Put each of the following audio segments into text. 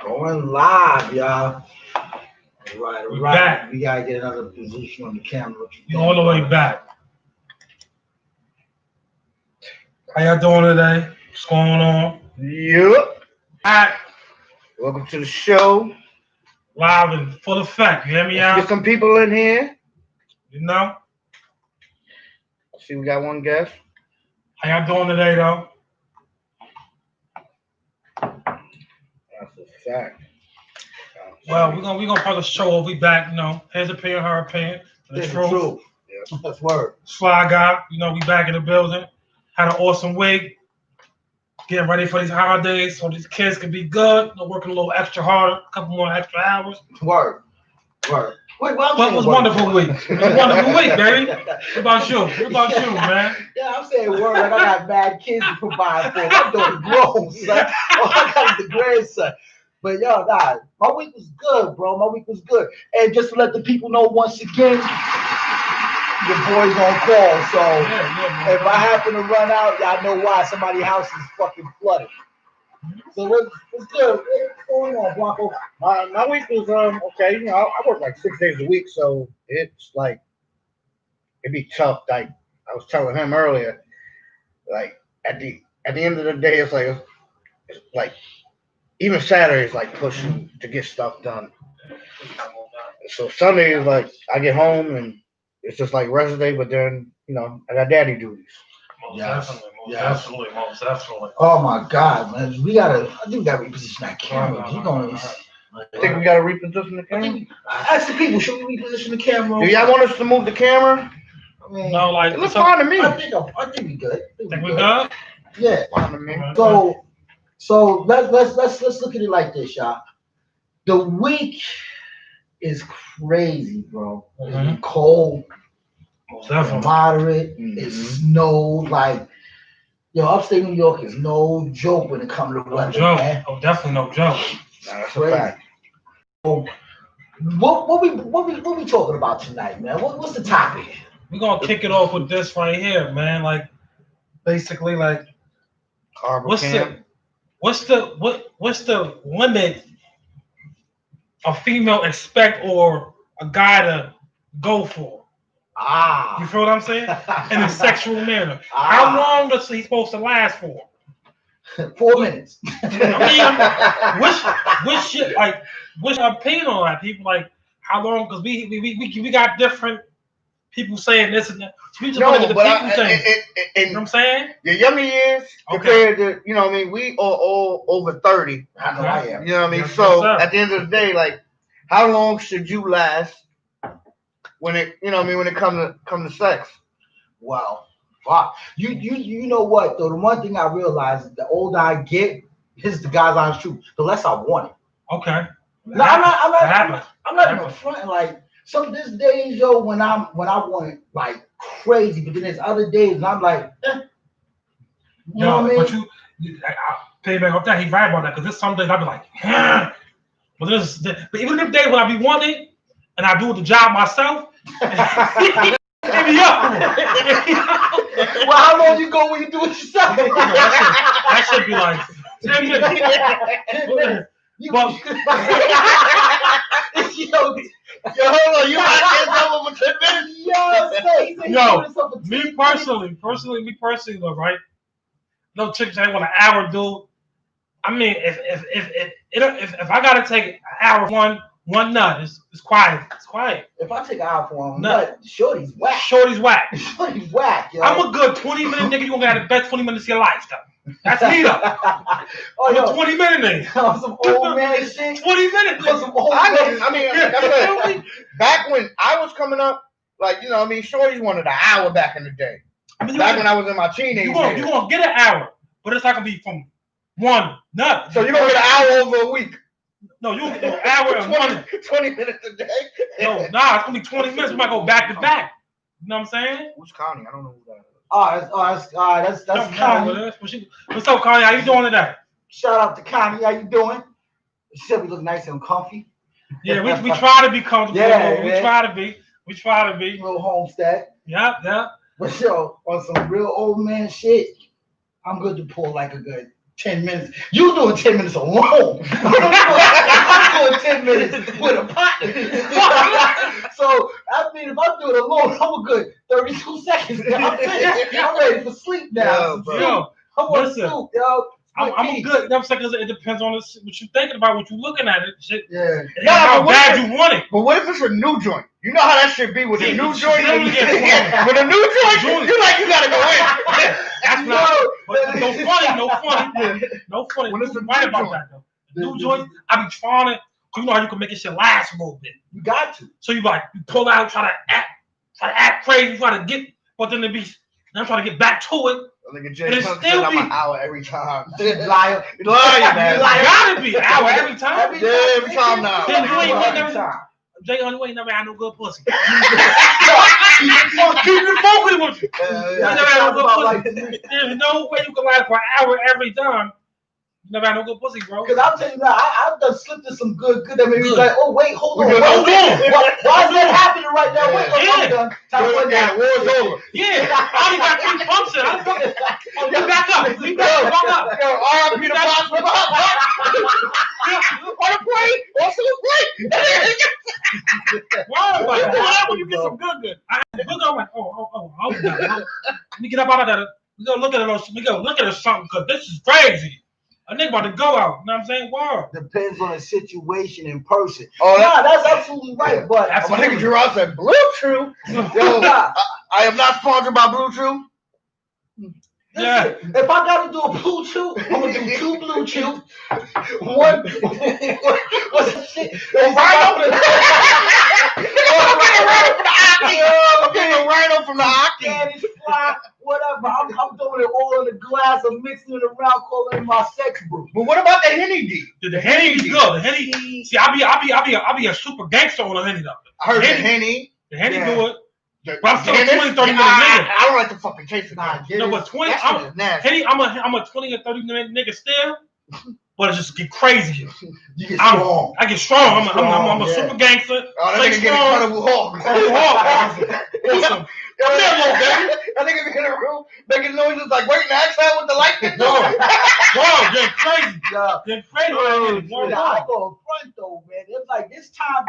Going live, y'all. All right, We back. We gotta get another position on the camera. You all the way back. How y'all doing today? What's going on? Yep. Back Welcome to the show. live in full effect. You hear me Let's out? get some people in here. You know? See, we got one guest. How y'all doing today though? That's a fact. Well, we're gonna put the show over. We back, you know. His opinion, her opinion. The This is truth. true. Yeah, that's word. Sly guy, you know, we back in the building. Had an awesome week. Getting ready for these holidays so these kids can be good. You know, working a little extra harder, a couple more extra hours. Word. Wait, But it was a wonderful week. It was a wonderful week, baby. What about you? What about you, man? Yeah, I'm saying word. Like I got mad kids to provide for. My daughter grown, son. All I got is the grandson. But yo, nah, my week was good, bro. My week was good. And just to let the people know once again, your boy's on call. So if I happen to run out, y'all know why. Somebody's house is fucking flooded. So what's good? What's going on, Blanco? My week was okay. You know, I work like 6 days a week, so it's like it'd be tough. Like I was telling him earlier, like at the end of the day, it's like even Saturday is like pushing to get stuff done. So Sunday is like I get home and it's just like rest day, but then you know I got daddy duties. Most definitely. Oh my God, man. I think we gotta reposition that camera. You know, I think we gotta reposition the camera. ask the people, should we reposition the camera? Do y'all want us to move the camera? I mean, No, like It looks fine to me. I think we good. think we good? Yeah. Fine to me. So let's look at it like this, y'all. The week is crazy, bro. It's been cold, Most definitely. moderate. It snowed. Like, yo, upstate New York is no joke when it comes to No weather, joke. man. Oh, definitely no joke. Nah, that's Crazy. a fact. What we talking about tonight, man? What's the topic? We're gonna kick it off with this right here, man. Like basically like Harbor what's camp. the limit a female expect or a guy to go for? You feel what I'm saying? In a sexual manner. How long does he supposed to last for? 4 minutes. Which shit like what's your opinion on that? People like how long? Because we got different people saying this and that. So we just look at the people thing. You know what I'm saying? Your younger years compared to, you know what I mean, we are all over 30. I know I am. You know what I mean? Yes, So yes, at the end of the day, like, how long should you last when it, you know what I mean, when it come to sex? Wow. You know what though? The one thing I realize is the older I get, this is the guy's honest truth. The less I want it. Okay. No, I'm not even fronting. Like there's days yo when I want it like crazy, but then there's other days and I'm like, you know what I mean? But I pay back off that. He's right about that because there's some days I'll be like, but even them days when I be wanting and I do the job myself, maybe Well, how long you go when you do it yourself? that should be like 10 minutes. 10 minutes. Yo, hold on, you might get someone for 10 minutes. Yo, me personally, though, right? No chicks ain't want an hour, dude. I mean, if I gotta take an hour one nut, it's quiet. It's quiet. If I take an hour for one nut, shorty's whack. Shorty's whack. Shorty's whack, yo. I'm a good 20-minute nigga. You gonna have the best 20 minutes of your life, though. That's me, though. I'm a 20-minute nigga. Some old man shit. 20 minutes. Some old I back when I was coming up, like, you know what I mean, shorties wanted an hour back in the day. I mean, back when I was in my teenage years. You're gonna get an hour, but it's not gonna be from one nut. So you're gonna get an hour over a week. No, you'll get an hour and 20 minutes a day. No, it's gonna be 20 minutes. We might go back to back. You know what I'm saying? Which county? I don't know who that is. That's Connie. What's up, Connie? How you doing today? Shout out to Connie. How you doing? She said we look nice and comfy. Yeah, we try to be comfortable. Yeah, we try to be. We try to be. Little homestead. Yeah. But yo, on some real old man shit, I'm good to pull like a good 10 minutes. You doing 10 minutes alone. 10 minutes with a partner. So I mean, if I'm doing it alone, I'm a good 32 seconds. I'm ready for sleep now. Yo, I want to sleep, yo. I'm good. I'm saying it depends on what you're thinking about, what you're looking at it. Shit. Yeah. And how bad you want it. But what if it's a new joint? You know how that should be with a new joint. With a new joint, you like you gotta go in. That's not. But no funny. When it's a right new about joint. that though. New joints, I be trying to. You know how you can make it shit last a little bit. You got to. So you pull out, try to act crazy, try to get, but then I'm trying to get back to it. It's still be an hour every time. Liar, man. Gotta be an hour every time. Every time now. Then Jay, you ain't never had no good pussy. Keep it focused with you. You never had no good pussy. There's no way you can lie for an hour every time. You never had no good pussy, bro. Because I'm telling you now, I've done slipped in some good that made me like, oh wait, hold on. Hold on. Why is that happening right now? Wait, I'm done. War's over. Yeah, I only got 3 pumps in. You back up. You back up. Yo, R.I.P. the boss. On the plane. Also the plane. Wow, When you get some good. I had good. I'm like, oh, let me get up out of that. We go look at it. We go look at it something because this is crazy. A nigga about to go out. You know what I'm saying? Wow. Depends on the situation in person. Oh, that's absolutely right. Yeah. But my nigga Gerard said Blue Chew. Yo, I am not sponsored by Blue Chew. Yeah. If I gotta do a Blue Chew, I'm gonna do 2 Blue Chew. One. What's that shit? I'm getting a rhino from the hockey. Spanish fly, whatever. I'm doing it all in a glass. I'm mixing it around, calling it my sex brew. But what about the Henny D? The Henny is good. The Henny. See, I'll be a super gangster on the Henny though. I heard the Henny. The Henny do it. But I'm still a 20, 30 minute nigga. I don't like to fucking taste it. No, but 20. Henny, I'm a 20 or 30 minute nigga still. But it just get crazy. You get strong. I get strong. I'm a super gangster. Oh, that nigga get Incredible Hulk. Awesome. That nigga be in a room making noises like waiting to ask out with the light. Getting crazy. Getting crazy. I go front though, man. It's like this time,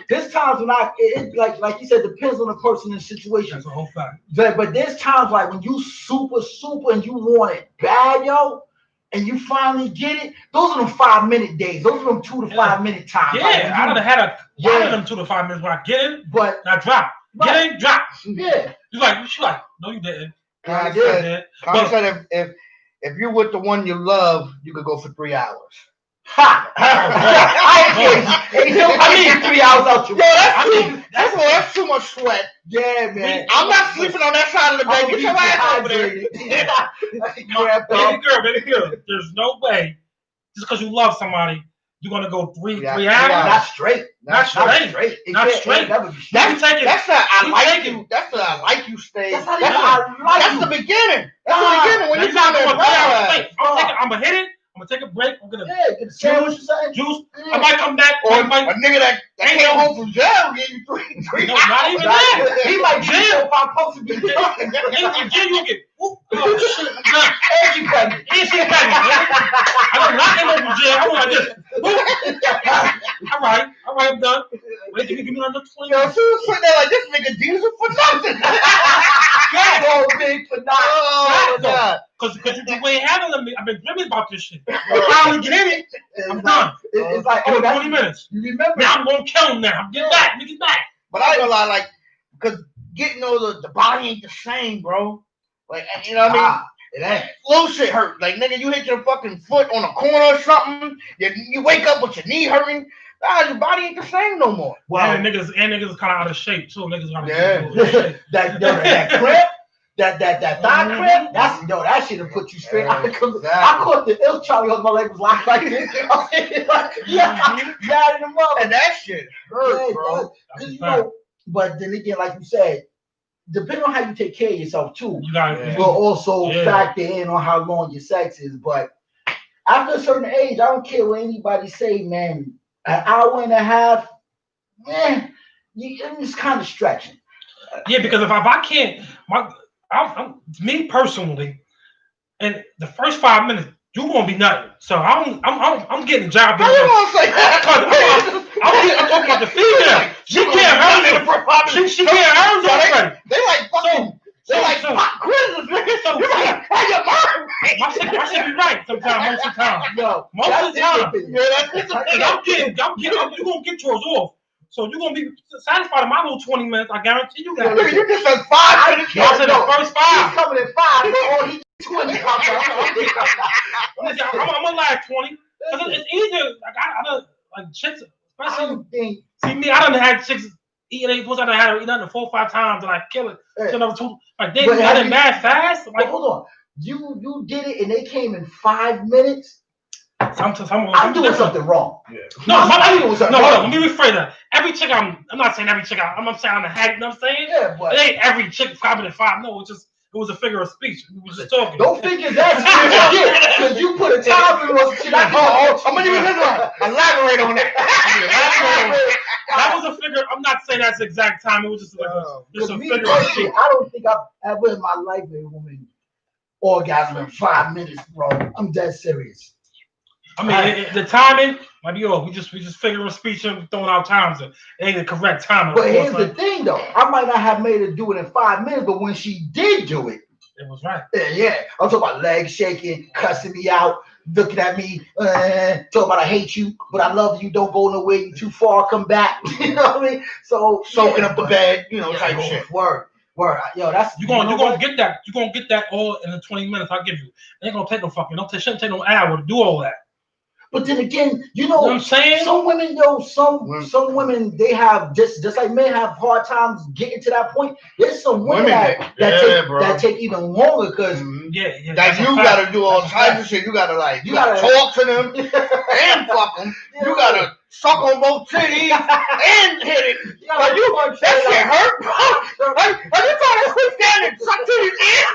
there's times when it like you said, depends on the person and situation. That's a whole fact. But there's times like when you super and you want it bad, yo, and you finally get it. Those are them 5-minute days. Those are them 2 to 5 minute times. Yeah, like I done had a one of them 2 to 5 minutes when I get it, but I drop. Get in, drop. Yeah. She's like, no, you didn't. I said if you're with the one you love, you could go for 3 hours. Ha! I need 3 hours out your. Yo, that's too much sweat. Yeah, man. I'm not sleeping on that side of the bed. Get your ass over there. Baby girl. There's no way just because you love somebody, you're gonna go 3 hours. Not straight. Not straight. That's the I like you stage. That's the beginning. That's the beginning when you're talking about. I'm gonna hit it. I'm gonna take a break. I'm gonna get a sandwich or something. Juice. I might come back. Or a nigga that came home from jail gave you 3 No, not even that. He might give you 4 5 pumps and be then you get. Oh shit! and she pregnant. And she pregnant. I don't not came home from jail. I'm like this. All right, I'm done. Wait, give me another 20. Yo, she was sitting there like this nigga diesel for nothing. So big for nothing. Oh God. Because you ain't handling me. I've been dreaming about this shit. I finally get in it. I'm done. It's like 20 minutes. You remember? Now I'm gonna kill him now. Get back. But I ain't gonna lie, like, because getting all the body ain't the same, bro. Like, you know what I mean? It ain't. Little shit hurt. Like, nigga, you hit your fucking foot on a corner or something. You wake up with your knee hurting. Your body ain't the same no more. Well, and niggas kind of out of shape too. Niggas out of shape. that cramp. That thigh cramp, that shit'll put you straight. I caught the ill Charlie on my leg was locked like this. Mad in the mother. And that shit hurt, bro. But then again, like you said, depending on how you take care of yourself too, you will also factor in on how long your sex is. But after a certain age, I don't care what anybody say, man. An hour and a half, man, it's kind of stretching. Yeah, because if I can't, me personally, and the first 5 minutes, you gonna be nothing. So I'm getting a job. How you gonna say that? I'm talking about the female. She can't earn. She can't earn already. They like fucking. They like pop quizzes, nigga. So, You better have your mind right. I should be right sometimes. Most of the time. Yo, Most of the time. Yeah, that's his opinion. You gonna get yours off. So you're gonna be satisfied in my little 20 minutes. I guarantee you that. Nigga, you just said 5 minutes. I said the first 5. He's coming in 5, but oh, he 20. Listen, I'm gonna lie 20. Cause it's easier. Like I don't like chicks, especially. See me, I done had chicks eating 8 pussy. I done had her eat nothing 4 or 5 times and I kill it. So number 2, like they got it mad fast. Like hold on, you did it and they came in 5 minutes. I'm doing something wrong. Yeah. No, hold on. Let me rephrase that. Every chick I'm not saying every chick I'm saying I'm a hack. You know what I'm saying? Yeah, but it ain't every chick 5 minutes 5. No, it was a figure of speech. We was just talking. Don't figure that because you put a time in those shit. I'm gonna elaborate on that. That was a figure. I'm not saying that's the exact time. It was just like a figure of speech. I don't think I've ever in my life a woman orgasm in 5 minutes, bro. I'm dead serious. I mean, the timing might be off. We just figuring speech and throwing out times. It ain't the correct time. But here's the thing, though. I might not have made her do it in 5 minutes, but when she did do it, it was right. Yeah. I'm talking about legs shaking, cussing me out, looking at me, talking about I hate you, but I love you. Don't go nowhere. You too far. Come back. You know what I mean? So soaking up the bed, type shit. Word. Yo, that's you gonna get that. You gonna get that all in the 20 minutes I give you. It ain't gonna take no fucking. Shouldn't take no hour to do all that. But then again, you know what I'm saying? Some women, some women, they have just like men have hard times getting to that point. There's some women that take even longer because like you gotta do all types of shit. You gotta talk to them and fuck them. Yeah. You gotta suck on both titties and hit it. That shit hurt, bro. Are you trying to sit down and suck titties in?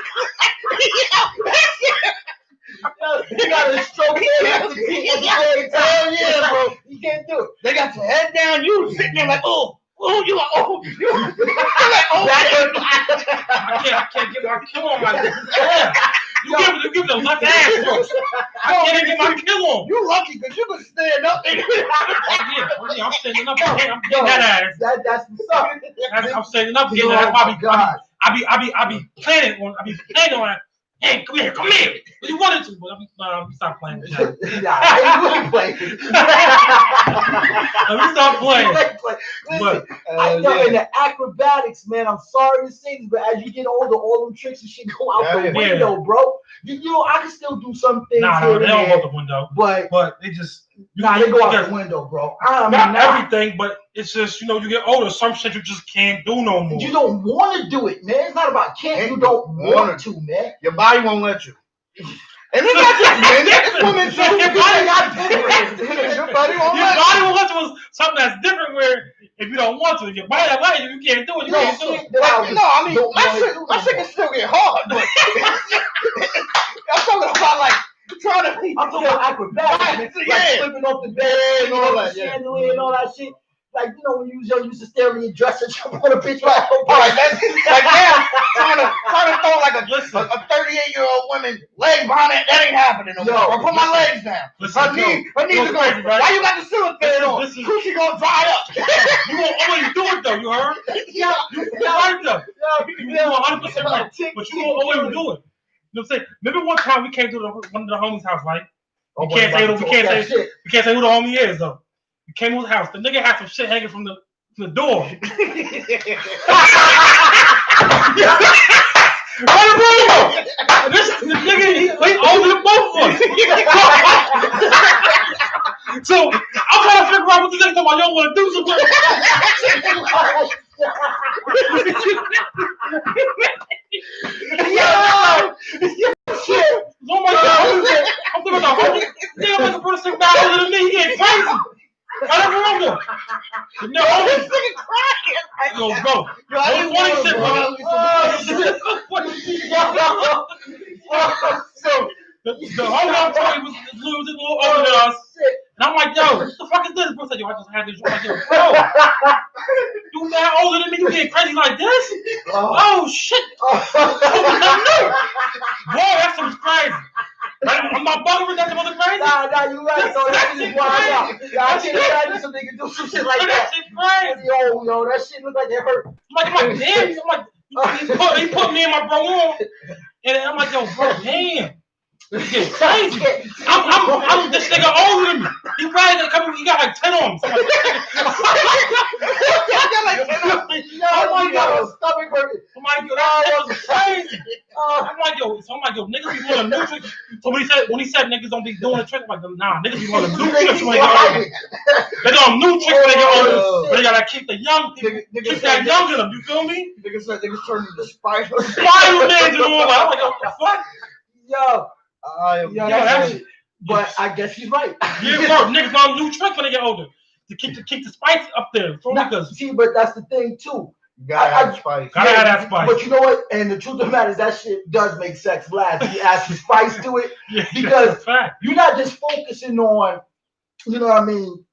You gotta stroke it. Hell yeah, bro. You can't do it. They got your head down. You sitting there like, you like, you're like, I can't get my kill on my left. You give the left ass stroke. I can't get my kill on. You lucky because you can stand up. Yeah, I'm standing up. I'm getting that ass. That's what's up. I'm standing up. Getting that ass. I be planning on that. Hey, come here. What you wanted to, but let me stop playing with you. I ain't playing. Let me stop playing. Listen, in the acrobatics, man, I'm sorry to say this, but as you get older, all them tricks and shit go out the window, bro. You know, I can still do some things. No, they don't go out the window. But they just they go out the window, bro. Not everything, but it's just you get older. Some shit you just can't do no more. You don't want to do it, man. It's not about can't. You don't want to, man. Your body won't let you. And it's not just men. It's women too. Your body got different. Your body won't let you was something that's different. Where if you don't want to, if your body don't let you can't do it. You can't do it. My shit can still get hard, but I'm talking about like. I'm talking about acrobatics, like flipping off the bed and all that, chandelier and all that shit. Like when you was young, you used to stare in your dress and jump on a bitch. Right? Alright, that's like now trying to throw like a 38-year-old woman leg behind it. That ain't happening no more. Put my legs down. Her knees are going. Why you got the ceiling fan on? Coochie gonna dry up. You won't always do it though. You heard? Yeah. You right though. You 100% right. But you won't always do it. You know what I'm saying? Remember one time we came to one of the homies' house, right? We can't say who the homie is though. We came to his house. The nigga had some shit hanging from the door. This nigga, he older than both of us. So I'm trying to figure out what the nigga talking about. Y'all want to do something? Shit. Oh my God. I'm thinking about homie. Nigga like a person older than me. He getting crazy. I don't remember. No, this nigga crying. Yo, bro. So the homie I'm talking was a little older than us. And I'm like, yo, what the fuck is this? Bro said, yo, I just had this. I'm like, yo, bro. You that older than me? You getting crazy like this? Oh shit. Boy, that shit was crazy. I'm I'm not bugging. That's what's crazy. Nah, you right. So that shit is wild out. I can't imagine some nigga do some shit like that. That shit crazy. Yo, that shit look like it hurt. I'm like, damn. I'm like, he put me and my bro on, and I'm like, yo, bro, damn. This is crazy. I'm this nigga older than me. He got like 10 on him. So I'm like, Oh my god, stomach hurting. I'm like, yo, that was crazy. I'm like, yo, niggas be doing a new trick. So when he said niggas don't be doing a trick, I'm like, nah, niggas be doing a new tricks when they get older. They doing new tricks when they get older. But they gotta keep the young people, keep that young in them. You feel me? Niggas turn into Spider-Man. Spider-Man to them. I'm like, what the fuck? But I guess he's right. Yeah, bro, niggas on new tricks when they get older to keep the spice up there. See, but that's the thing too. Gotta have spice. Gotta have that spice. But you know what? And the truth of the matter is that shit does make sex last. You add some spice to it because you're not just focusing on, you know what I mean,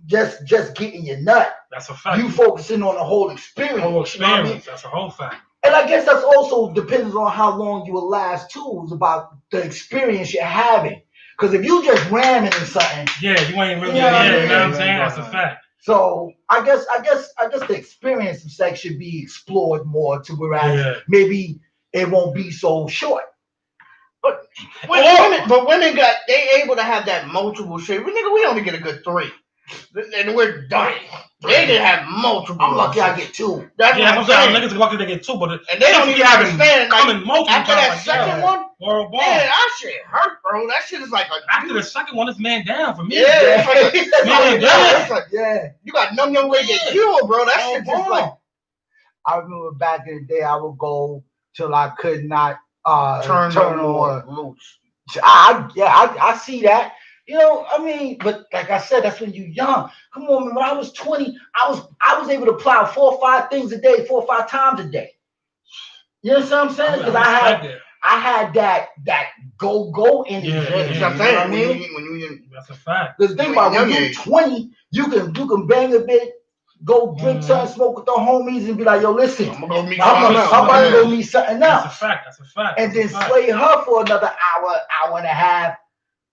just getting your nut. That's a fact. You focusing on the whole experience. You know what I mean? That's a whole fact. And I guess that's also depends on how long you will last too. It's about the experience you're having. Because if you just ramming in something, you ain't really. You know what I'm saying? That's a fact. So I guess the experience of sex should be explored more to whereas maybe it won't be so short. But women they able to have that multiple shit. We only get a good 3. And we're done. They didn't have multiple. I'm lucky I get 2. That's what I'm saying. Niggas lucky they get 2, but and they don't even understand. Coming multiple after that second one, man, that shit hurt, bro. That shit is like after the second one, it's man down for me. Yeah, it's like you got numb young lady get killed, bro. That shit just like. I remember back in the day, I would go till I could not turn on loose. I see that. You know, I mean, but like I said, that's when you're young. Come on, man. When I was 20, I was able to plow 4 or 5 things a day, 4 or 5 times a day. You know what I'm saying? Because I had that go energy. I'm saying. That's a fact. Because think about when you're 20, you can bang a bit, go drink something, smoke with the homies, and be like, yo, listen, I'm about to go meet something else. That's a fact. And then slay her for another hour and a half.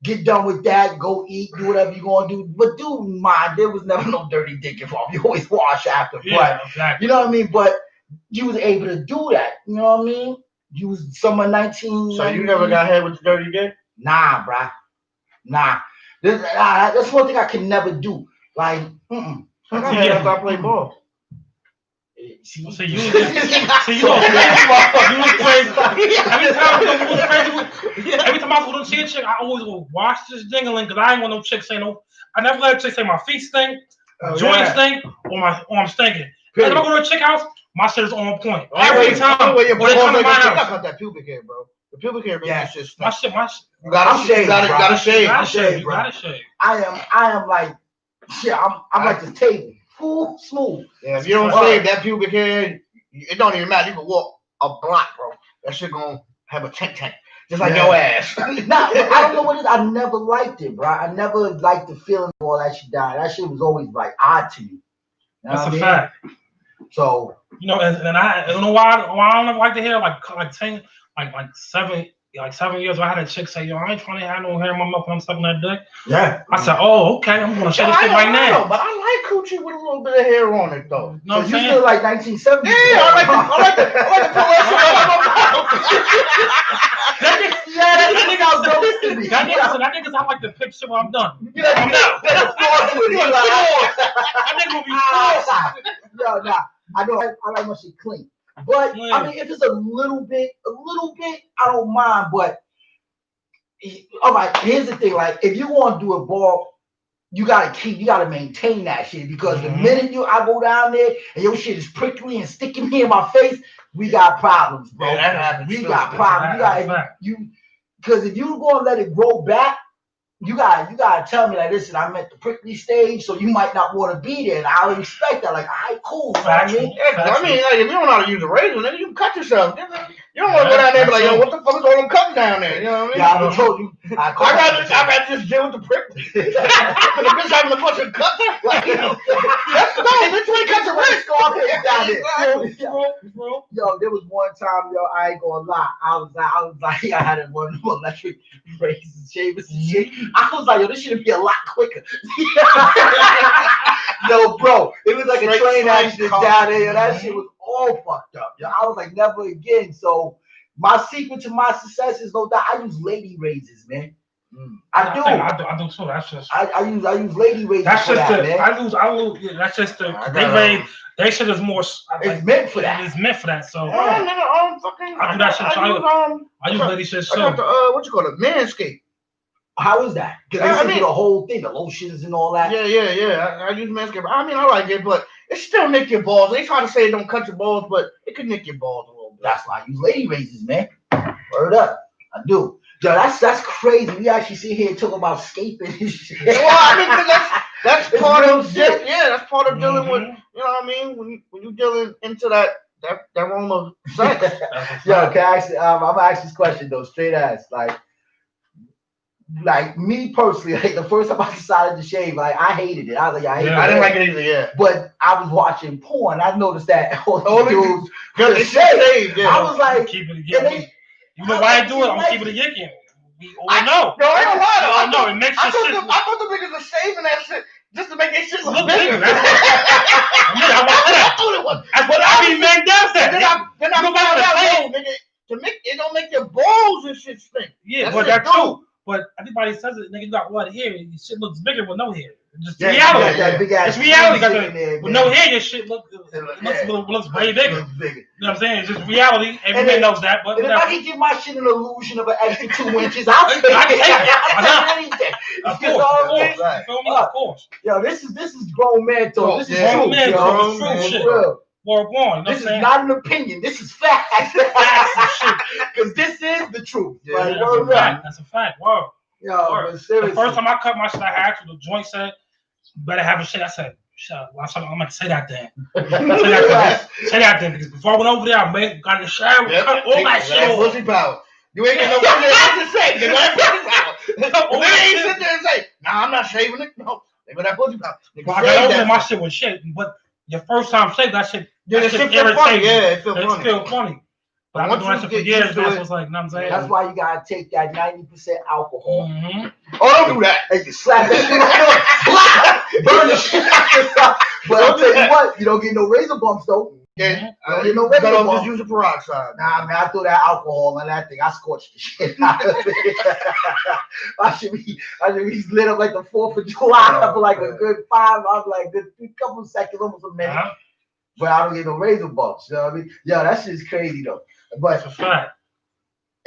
Get done with that, go eat, do whatever you're gonna do. But do mind, there was never no dirty dick involved. You always wash after. Yeah, exactly. You know what I mean? But you was able to do that. You know what I mean? You was summer 19. So you never got head with the dirty dick? Nah, bruh. Nah. That's one thing I can never do. Like, I got head after I played ball. So you was crazy. Every time I was with a chick, I always would wash this dingling because I ain't want no chick say no. I never let a chick say my feet stink, joints stink, or I'm stinking. If I go to a chick house, my shit is on point. Every time. Or they come to my house. I got that pubic hair, bro. The pubic hair makes that shit stink. My shit. You gotta shave. You gotta shave. I am like, shit, I'm like the table. Full smooth. Yeah, if you don't shave that pubic hair, it don't even matter. You can walk a block, bro. That shit gonna have a tank. Just like your ass. Nah, I don't know what it is. I never liked it, bro. I never liked the feeling of all that shit died. That shit was always like odd to me. You know That's a fact. So and I don't know why I don't like to hear like 10, like 7 years. I had a chick say, "Yo, I ain't trying to have no hair in my mouth when I'm sucking that dick." Yeah. I said, "Oh, okay. I'm gonna shave this thing right now." But I like coochie with a little bit of hair on it, though. No, so you feel like 1970s? Yeah, I like the that nigga was dope to me. That nigga sound like the picture when I'm done. I'm out. That nigga gonna be Yo, nah. I like my shit clean. But I mean, if it's a little bit, I don't mind. But all right, here's the thing: like, if you want to do a ball, you gotta maintain that shit because the minute I go down there and your shit is prickly and sticking me in my face, we got problems, bro. Yeah, that happens. We got problems. Because if you gonna let it grow back, you gotta tell me like, listen, I'm at the prickly stage, so you might not want to be there. And I'll respect that. Like, all right, cool. I mean, like if you don't know how to use a razor, then you can cut yourself. You You don't want to go down there and be like, yo, what the fuck is all them cutting down there? You know what I mean? Yeah, I told you. I'd rather just deal with the prick. Because the bitch having a bunch of cuts. Like, you know, let's go. Bitch, you ain't cut your wrist. Go up here down there. Yo, there was one time, yo, I ain't gonna lie. I was like, I had one of them electric razors and shavers and shit. I was like, yo, this should be a lot quicker. Yo, bro, it was like a train accident down there. Yo, that shit was all fucked up. Yo, I was like, never again. So my secret to my success is no doubt I use lady razors, man. I do too. That's just I use lady razors. That's for just that, the man. I lose. Yeah, that's just the they shit is more. It's meant for that. It's meant for that. So I do that shit. I use lady shit. So I got the what you call it, Manscaped. How is that? Because they do the whole thing, the lotions and all that. Yeah. I use Manscaped. I mean, I like it, but it still nick your balls. They try to say it don't cut your balls, but it can nick your balls a little bit. That's why I use lady razors, man. Word up, I do. Yo, that's crazy. We actually sit here and talk about scaping and shit. Well, I mean, that's part of shit. Yeah, that's part of dealing with. You know what I mean? When you dealing into that realm of sex. Yo, can I ask? I'm gonna ask this question though, straight ass. Like me personally, like the first time I decided to shave, like I hated it. I was like, I didn't like it either. Yeah, but I was watching porn. I noticed that all the dudes they shave. Yeah, I was like, keep it together. You know why I do it? I'm keeping it yicking. We all know. No, I don't lie. I know it makes your shit. I thought the niggas are shaving that shit just to make their shit look bigger. I thought it was. But I mean, man, does that? Then I found out, nigga, it don't make your balls and shit stink. Yeah, but that's true. But everybody says it, nigga, you got a lot of hair. Your shit looks bigger with no hair. Just reality. It's reality. With no hair, your shit looks way bigger. You know what I'm saying? It's just reality. Everybody knows that. But if I can give my shit an illusion of an extra 2 inches, I'll take anything. Of course. Yo, this is grown man talk. This is grown man talk. True. This is not an opinion. This is fact. Because this is the truth. That's a fact. Word. Yo, seriously. The first time I cut my shit, I had to. The joint said, "Better have a shit." I said, "Shut up." I'm gonna say that then. Say that then. Because before I went over there, I got in the shower, cut all my shit off. Pussy power. You ain't getting no pussy power. They got pussy power. They ain't sit there and say, "Nah, I'm not shaving it." No, they got that pussy power. I got over there, my shit was shit. But your first time shave, that shit feel funny. Yeah, it feel funny. But I've been doing that shit for years now, so it's like, you know what I'm saying? That's why you gotta take that 90% alcohol. Mm-hmm. Oh, don't do that. And you slap that shit burn the shit out yourself. But I'll tell you what, you don't get no razor bumps though. Yeah, you know, just use a peroxide. Nah, man, I threw that alcohol on that thing. I scorched the shit out of it. I should be lit up like the 4th of July for like a good 5. I'm like a couple seconds, almost a minute. But I don't get no razor bumps. You know what I mean? Yo, that shit's crazy though. But that's a fact.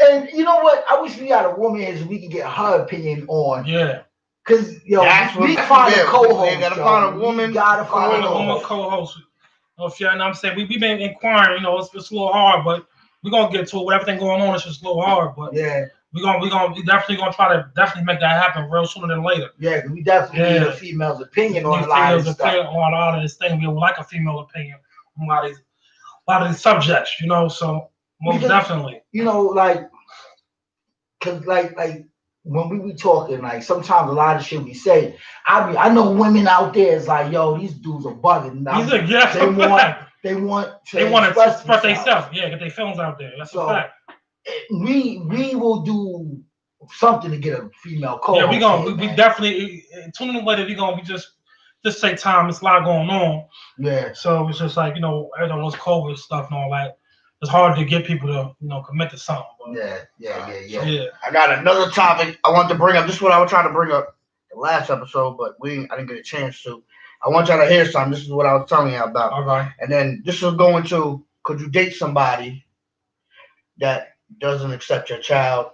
And you know what? I wish we had a woman here so we could get her opinion on. Yeah. Cause yo, we find a co-host. You gotta find a woman. Gotta find a woman co-host. You know what I'm saying? We've been inquiring, you know, it's a little hard, but we're gonna get to it with everything going on. It's just a little hard, but yeah, we definitely gonna try to make that happen real sooner than later. Yeah, because we definitely need a female's opinion on a lot of this stuff. On a lot of this thing, we would like a female opinion on a lot of these subjects, you know. So most definitely, you know, like, cause like when we be talking, like sometimes a lot of shit we say, I know women out there is like, yo, these dudes are bugging. They want to express themselves. Yeah, get their feelings out there. That's a fact. We will do something to get a female co-host. Yeah, we definitely tuning in later. We just take time. It's a lot going on. Yeah. So it's just like, you know, everything was COVID stuff and all that. It's hard to get people to, you know, commit to something. But, yeah. I got another topic I want to bring up. This is what I was trying to bring up the last episode, but I didn't get a chance to. I want y'all to hear something. This is what I was telling you about. All right. And then this will go into, could you date somebody that doesn't accept your child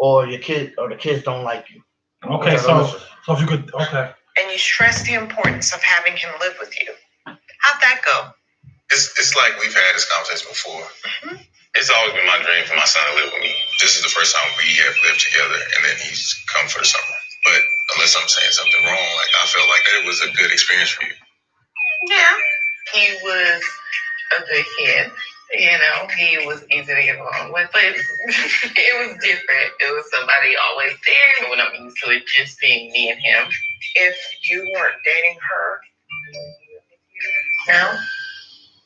or your kid or the kids don't like you? Okay, so if you could, okay. And you stress the importance of having him live with you. How'd that go? It's like we've had this conversation before. Mm-hmm. It's always been my dream for my son to live with me. This is the first time we have lived together, and then he's come for the summer. But unless I'm saying something wrong, like I felt like that was a good experience for you. Yeah, he was a good kid. He was easy to get along with, but it was different. It was somebody always there when I'm used to it just being me and him. If you weren't dating her, no,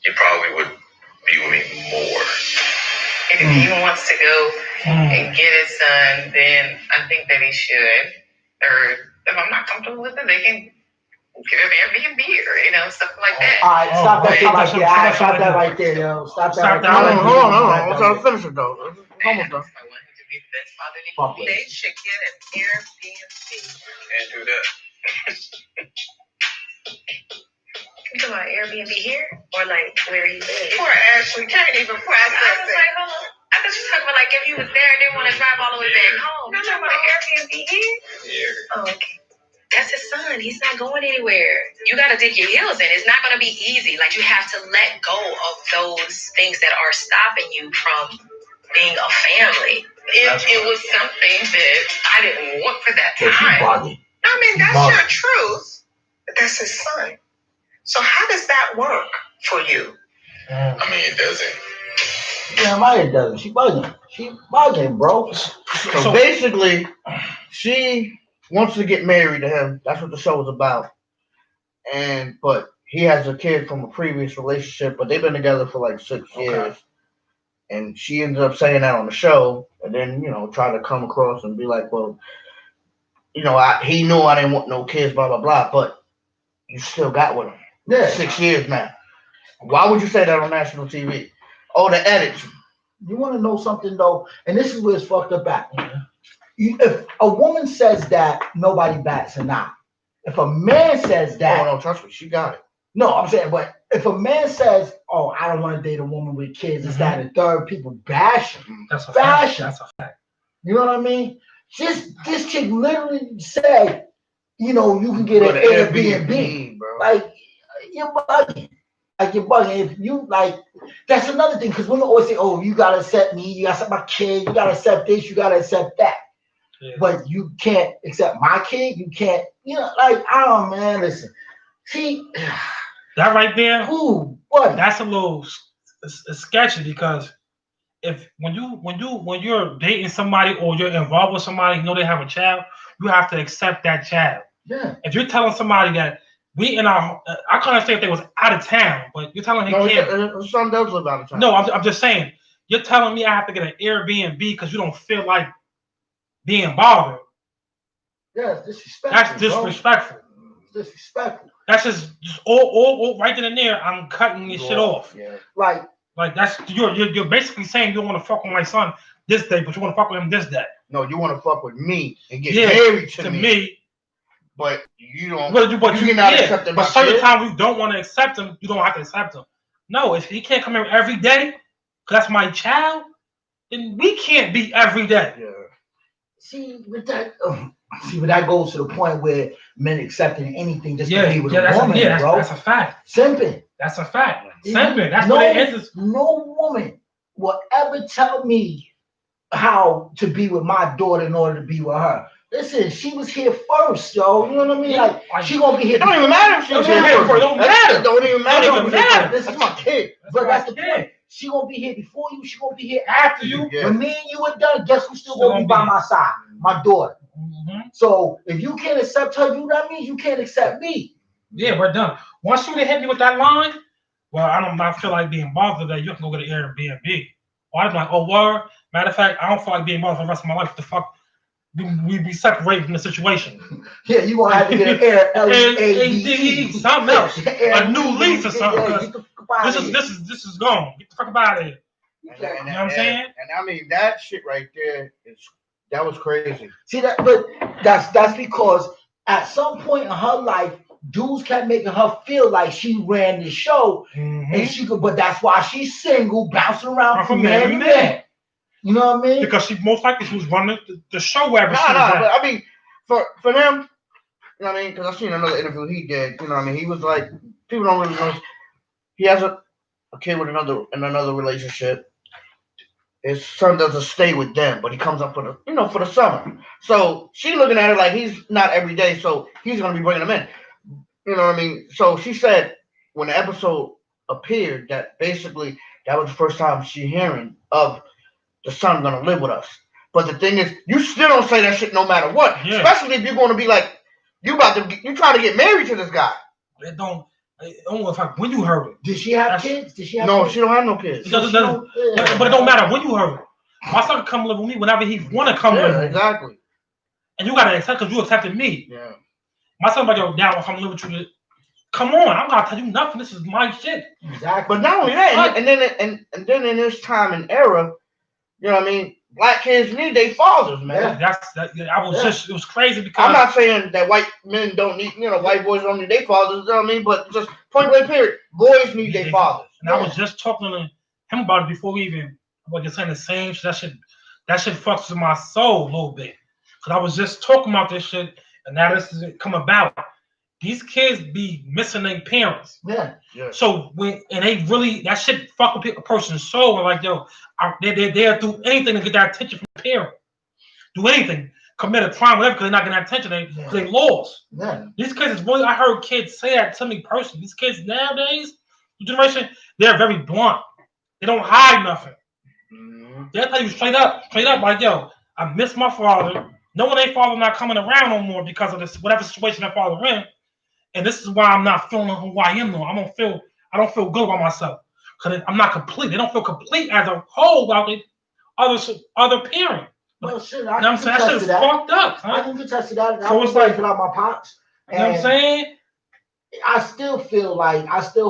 He probably would be with me more. if he wants to go and get his son, then I think that he should. Or if I'm not comfortable with it, they can get an Airbnb or stuff like that. All right, stop that shit right there. All right, stop that right there, yo. Stop that right there. Hold on. I'm trying to finish it though. It's almost done. I want him to be the best father Fuck they it. They should get an Airbnb. Can't do that. You talking about Airbnb here or like where he lives? Poor Ashley can't even process it. I was like, hold on. I thought you were talking about like if he was there and didn't want to drive all the way back home. No, you talking about an Airbnb here? Here. Oh, okay. That's his son. He's not going anywhere. You got to dig your heels in. It's not going to be easy. Like, you have to let go of those things that are stopping you from being a family. It was something that I didn't want for that time. I mean, that's your truth. But that's his son. So how does that work for you? I mean, it doesn't. Yeah, Maya doesn't. She bugging. She bugging, bro. So basically, she wants to get married to him. That's what the show is about. But he has a kid from a previous relationship, but they've been together for like 6 years. And she ends up saying that on the show, and then try to come across and be like, well, he knew I didn't want no kids, blah blah blah, but you still got with him. Yeah. 6 years now. Why would you say that on national TV? Oh, the edits. You want to know something though, and this is where it's fucked up at. If a woman says that, nobody bats an eye. If a man says that, oh no, trust me, she got it. No, I'm saying, but if a man says, "Oh, I don't want to date a woman with kids," it's that, and third, people bash him. That's a bash fact. him. That's a fact. You know what I mean? This chick literally said, you can get an Airbnb, bro. Like, you're bugging. Like, you're bugging. If you that's another thing, because women always say, "Oh, you gotta accept me, you gotta accept my kid, you gotta accept this, you gotta accept that." Yeah. But you can't accept my kid. You can't, I don't, man. Listen, see. That right there, what? That's a little sketchy, because when you're dating somebody or you're involved with somebody, they have a child, you have to accept that child. Yeah. If you're telling somebody that I can't say if they was out of town, but you're telling him, his son does live out of town. No, I'm just saying, you're telling me I have to get an Airbnb because you don't feel like being bothered. Yeah, it's disrespectful. That's disrespectful. Disrespectful. That's just all right then and there. I'm cutting this shit off. Yeah. Like that's you're basically saying you don't want to fuck with my son this day, but you want to fuck with him this day. No, you want to fuck with me and get married to me. But you don't. But you're not accepting my But certain kid? times we don't want to accept him. You don't have to accept him. No, if he can't come here every day, because that's my child, then we can't be every day. Yeah. See, but that goes to the point where men accepting anything just to be with a woman, bro. That's a fact. Simping. That's a fact. Simping. That's what it is. No woman will ever tell me how to be with my daughter in order to be with her. Listen, she was here first, yo. You know what I mean? Like, she gonna be here. It don't even matter if she was here first. It don't matter. It don't even matter. It don't matter. That's my kid. But that's the point. She gonna be here before you. She gonna be here after you. Yeah. When me and you are done, guess who's still gonna be by my side? My daughter. Mm-hmm. So if you can't accept her, that means you can't accept me. Yeah, we're done. Once you hit me with that line, well, I don't feel like being bothered that you can go get an Airbnb. Or I'm like, oh, word. Matter of fact, I don't feel like being bothered for the rest of my life. What the fuck? We be separated from the situation. Yeah, you gonna have to get an Airbnb, something else, a new lease or something. This is gone. Get the fuck out of here. You know what I'm saying? And I mean that shit right there that was crazy. See that, but that's because at some point in her life, dudes kept making her feel like she ran the show, and she could. But that's why she's single, bouncing around from man to man. You know what I mean? Because most likely she was running the show wherever she was at. But I mean, for them, you know what I mean? Because I've seen another interview he did. You know what I mean? He was like, people don't really know. He has a kid with another relationship. His son doesn't stay with them, but he comes up for the summer. So she looking at it like he's not every day, so he's gonna be bringing them in. You know what I mean? So she said when the episode appeared that basically that was the first time she hearing of the son gonna live with us. But the thing is, you still don't say that shit no matter what. Yeah. Especially if you're going to be like, you trying to get married to this guy. It don't know if when you heard it. Did she have kids? Did she have No, kids? she don't have no kids. But it don't matter when you heard it. My son can come live with me whenever he want to come live with me. Exactly. And you got to accept because you accepted me. Yeah. My son like, yo, now if I'm living with you, come on, I'm not telling you nothing. This is my shit. Exactly. But not only that, and then in this time and era, you know what I mean? Black kids need their fathers, man. It was crazy because I'm not saying that white men don't need, white boys don't need their fathers, you know what I mean? But just point blank period, boys need their fathers. And I was just talking to him about it before we even saying the same shit. That shit fucks with my soul a little bit. Cause I was just talking about this shit, and now this is come about. These kids be missing their parents. Yeah. So they really that shit fuck with a person's soul. And like, yo, they'll do anything to get that attention from the parent. Do anything, commit a crime, whatever, because they're not getting that attention. Because they lost. Yeah. These kids is really. I heard kids say that to me personally. These kids nowadays, the generation, they're very blunt. They don't hide nothing. Mm-hmm. They'll tell you straight up, like, yo, I miss my father. Knowing their father not coming around no more because of this whatever situation their father in. And this is why I'm not feeling who I am though. I don't feel good about myself. Because I'm not complete. They don't feel complete as a whole without the other parent. Well, shit, I can that shit is fucked up. Huh? I can contest to that. So it's like without my pops. You know what I'm saying? I still feel like there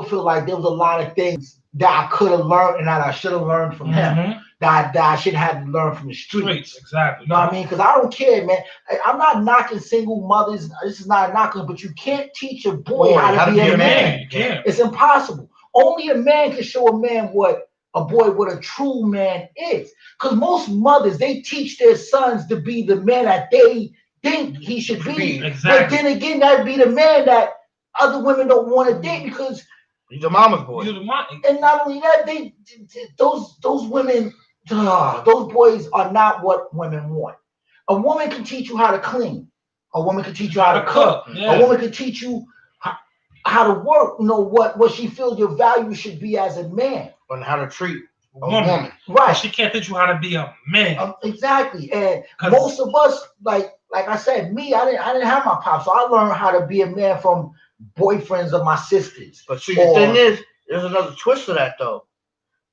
was a lot of things that I could have learned and that I should have learned from him. That I should have learned from the streets. Exactly. You know what I mean? Because I don't care, man. I'm not knocking single mothers. This is not knocking, but you can't teach a boy how to be a man. It's impossible. Only a man can show a man what a true man is. Because most mothers, they teach their sons to be the man that they think he should be. Exactly. But then again, that'd be the man that other women don't want to date because he's a mama's boy. And not only that, those women. Those boys are not what women want. A woman can teach you how to clean. A woman can teach you how to cook. A woman can teach you how to work. You know what she feels your value should be as a man. And how to treat a woman. Right. But she can't teach you how to be a man. Exactly. And most of us, like I said, me, I didn't have my pop, so I learned how to be a man from boyfriends of my sisters. But see, the thing is, there's another twist to that though,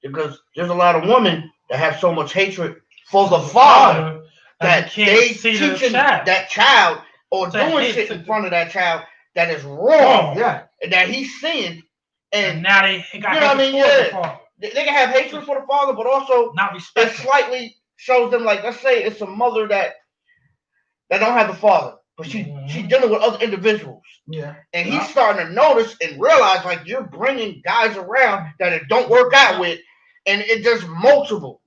because there's a lot of women that have so much hatred for the father that they teaching that child or doing shit in front of that child that is wrong. Yeah. And that he's seeing. And now they got you know what I mean? Yeah. They can have hatred for the father, but also not respect. It slightly shows them, like, let's say it's a mother that don't have the father, but she's dealing with other individuals. Yeah. And he's starting to notice and realize, like, you're bringing guys around that it don't work out with, and it's just multiple.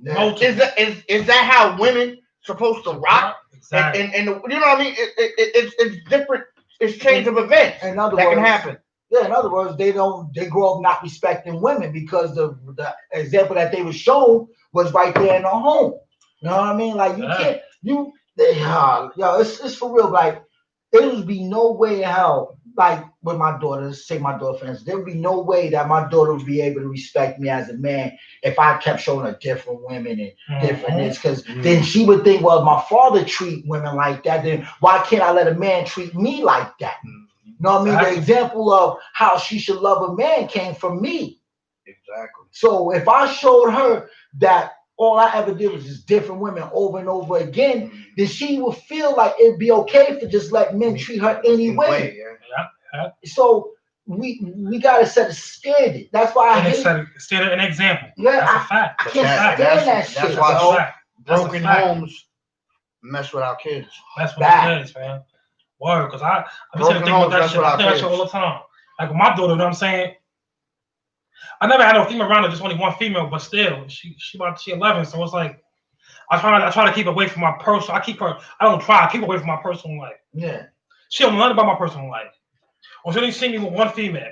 Yeah. Is that how women supposed to rock? Exactly. And you know what I mean? It's different. It's change of events that can happen. Yeah, in other words, they grow up not respecting women because the example that they were shown was right there in the home. You know what I mean? Like it's for real. Like there would be no way in hell, like with my daughter, say my daughter, for instance, there would be no way that my daughter would be able to respect me as a man if I kept showing her different women and different this, because then she would think, well, if my father treat women like that, then why can't I let a man treat me like that? You know what I mean? Exactly. The example of how she should love a man came from me. Exactly. So if I showed her that all I ever did was just different women over and over again, then she would feel like it'd be okay to just let men treat her any way. Yeah. So we gotta set a standard. That's why I hate standard an example. Yeah, that's a fact. I can't stand that shit. That's why broken homes mess with our kids. That's what it is, man. Word, because I be thinking about that shit. I think that shit all the time. Like with my daughter, you know what I'm saying? I never had no female around her, just only one female, but still, she 11, so it's like I try to keep away from my personal. I keep away from my personal life. Yeah. She don't know nothing about my personal life. Or she didn't see me with one female.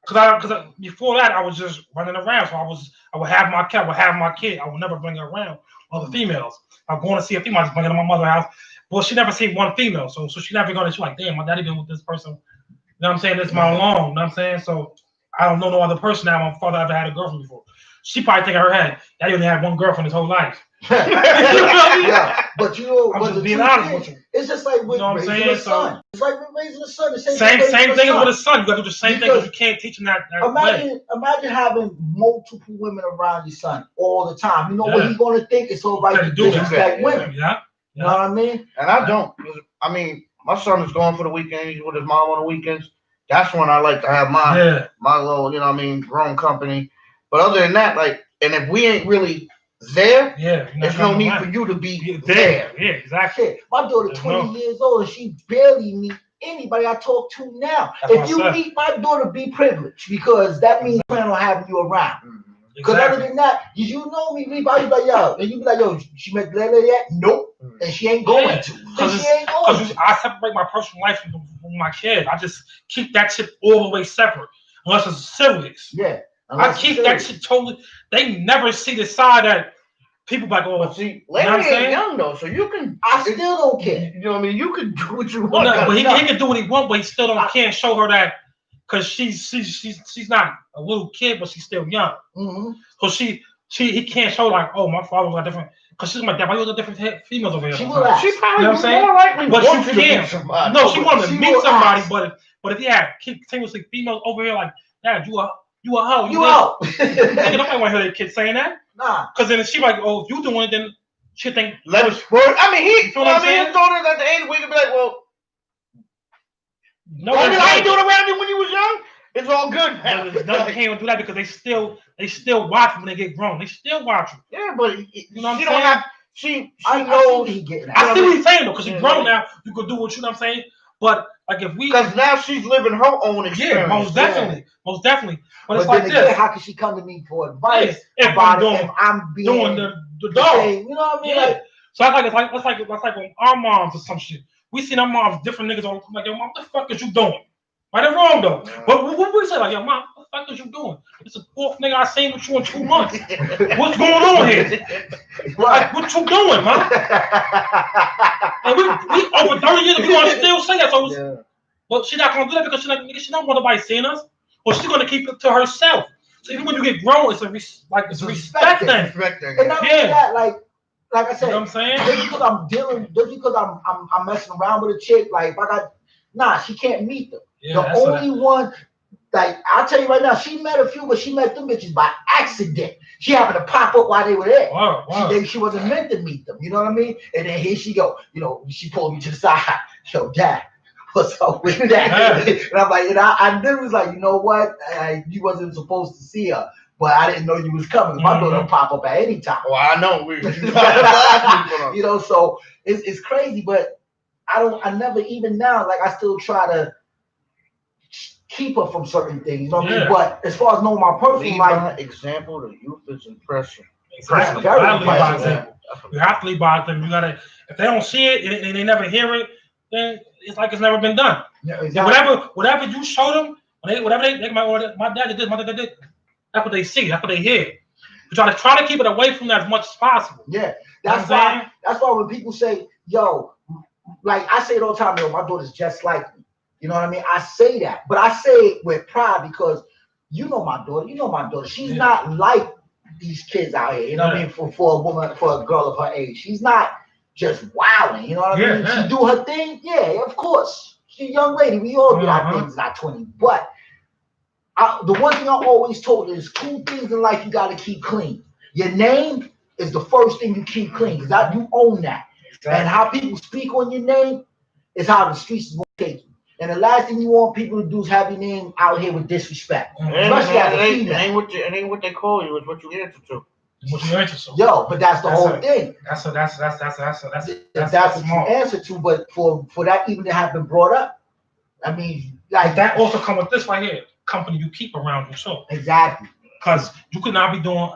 Because before that I was just running around. So I would have my cat, I would never bring her around other females. I'm going to see a female, I just bring her to my mother's house. Well, she never seen one female, so she never gonna. She's like, damn, my daddy been with this person. You know what I'm saying? This my long. You know what I'm saying? So I don't know no other person that my father ever had a girlfriend before. She probably think in her head that he only had one girlfriend his whole life. Yeah, but you know, I'm but just the being truth honest is, with you. it's just like with You know what I'm raising saying? a son. It's like with raising a son. The same Same thing thing with with a son. You got to do the same thing because you can't teach him that way. Imagine having multiple women around your son all the time. You know what Yeah. he's going to think? It's all right Better to do that. disrespect women. Yeah. You know what I mean? And I don't. I mean, my son is going for the weekend. He's with his mom on the weekends. That's when I like to have my little, you know what I mean, grown company. But other than that, like, and if we ain't really there, there's no need for you to be there. Yeah, exactly. Shit, my daughter 20 years old and she barely meet anybody I talk to now. That's if you meet my daughter, be privileged because that means I plan on having you around. Because other than that, you know me, we probably like, yo, and you be like, yo, she met Lele yet? Nope. And she ain't going to. Because I separate my personal life from my kid. I just keep that shit all the way separate. Unless it's serious. Yeah. I keep that shit totally. They never see the side that people like, oh, but see, Larry ain't young though, so you can. I still don't care. You know what I mean? You can do what you want. Well, no, but he can do what he wants, but he still can't show her that because she's not a little kid, but she's still young. Mm-hmm. So he can't show like, oh, my father was different. Because she's like, Dad, why you got different females over here? She will ask. She probably, you know what I'm saying? More likely but wants you to can't. meet somebody. No, she wanted to meet somebody, ask. but if you had continuously females over here, like, Dad, you a hoe. You hoe. Nobody want to hear their kid saying that. Nah. Because then she like, oh, if you doing it, then she think. Let us. I mean, his daughter's at the age where you can be like, well, no, I ain't doing around you when you was young. It's all good. No, you can't do that because they still watch when they get grown. They still watch them. Yeah, but you know what I'm saying? Don't have. She knows. I see what he's saying though, because you're grown now. You could do what you know what I'm saying. But like if we, because now she's living her own experience. Yeah, most definitely. But it's then like again, this. how can she come to me for advice if about if I'm doing the dog? You know what I mean? Yeah. Like, so it's like when our moms or some shit. We seen our moms different niggas all like, yo, mom, what the fuck is you doing? Right or wrong though. But what we say like, yo, mom, what the fuck is you doing? It's the fourth nigga I seen with you in 2 months. What's going on here? Like, what you doing, man? And we over 30 years, we gonna still say that. So, but she's not gonna do that because she don't want nobody seeing us. Or she's gonna keep it to herself. So even when you get grown, it's a respect thing. And not only that, like I said, you know what I'm saying? Just because I'm messing around with a chick, like if she can't meet them. Yeah, the only one, like I'll tell you right now, she met a few, but she met them bitches by accident. She happened to pop up while they were there. Wow. She wasn't meant to meet them. You know what I mean? And then here she go. You know, she pulled me to the side. Yo, Dad, what's up with that? And I'm like, and I then was like, you know what? You wasn't supposed to see her. But I didn't know you was coming. My daughter pop up at any time. Well, I know. You know, so it's crazy, but I never, even now, like I still try to keep her from certain things. You know what I mean? But as far as knowing my personal life, example, the youth is impression. Exactly. You have to lead by example. You gotta. If they don't see it and they never hear it, then it's like it's never been done. Yeah, exactly. Whatever you show them, whatever they might order, my dad did this, my dad did this. That's what they see. That's what they hear. You try to keep it away from that as much as possible. Yeah, that's why when people say, "Yo," like I say it all the time, "Yo, my daughter's just like me." You know what I mean? I say that, but I say it with pride because you know my daughter. She's not like these kids out here. You know what I mean? For a woman, for a girl of her age, she's not just wilding. You know what I mean? She do her thing. Yeah, of course. She's a young lady. We all get our things at 20, but. The one thing I'm always told is 2 things in life you got to keep clean. Your name is the first thing you keep clean because you own that. Exactly. And how people speak on your name is how the streets is going to take you. And the last thing you want people to do is have your name out here with disrespect. Especially as a female. It ain't what they call you, it's what you answer to. Yo, but that's the whole thing. That's what you answer to. But for that even to have been brought up, I mean, like that also come with this right here. Company you keep around you, so exactly, because you could not be doing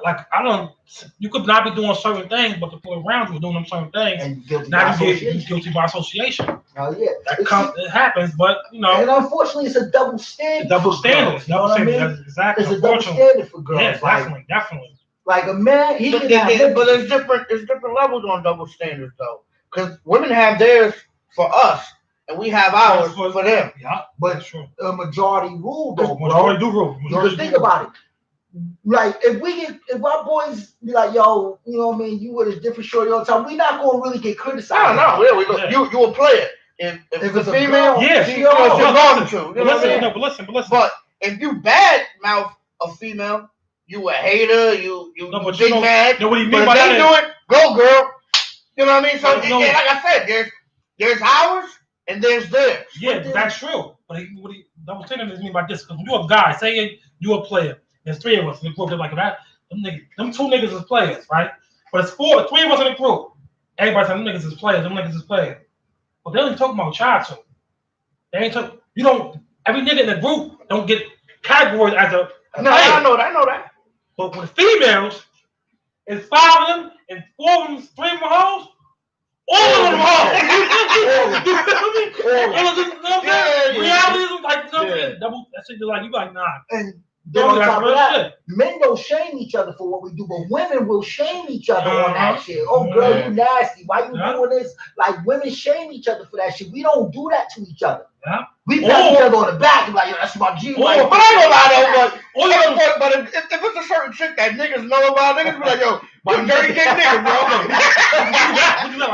you could not be doing certain things, but the people around you doing them certain things, and guilty by association. Oh yeah, it happens, but you know, and unfortunately, it's a double standard. You know what I mean? Exactly, it's a double standard for girls. Yeah, definitely. Like a man, but there's different levels on double standards though, because women have theirs for us. and we have ours for them. Yeah, But that's true. a majority rule though, bro. Majority do rule. Because think about it. Like if our boys be like, yo, you know what I mean, you with a different shorty all the time, we not gonna really get criticized. You a player. If it's a female, yeah, she going to. You know what I mean? But listen. But if you bad mouth a female, you a hater, you big mad. No, what do you But mean if by they that? do it, go girl. You know what I mean? So No. like I said, there's ours and there's theirs. Yeah, that's true. But double standard is mean by this because when you're a guy, say you a player, there's three of us in the group. They're like that. Them two niggas is players, right? But it's three of us in the group. Everybody says them niggas is players. Them niggas is players. But they only talking about child too. They ain't talk. You don't. Every nigga in the group don't get categories as a No, player. I know that. But with females, it's 5 of them and 4 of them, 3 of them hoes. All of them hoes. Reality is like double. That shit like you like nah. And then on top of that, men don't shame each other for what we do, but women will shame each other on that shit. Oh, girl, you nasty. Why you doing this? Like, women shame each other for that shit. We don't do that to each other. Yeah. We pat each other on the back and like, yo, that's my G. But if it's a certain chick that niggas know about, niggas be like, yo, you dirty dick nigga, bro.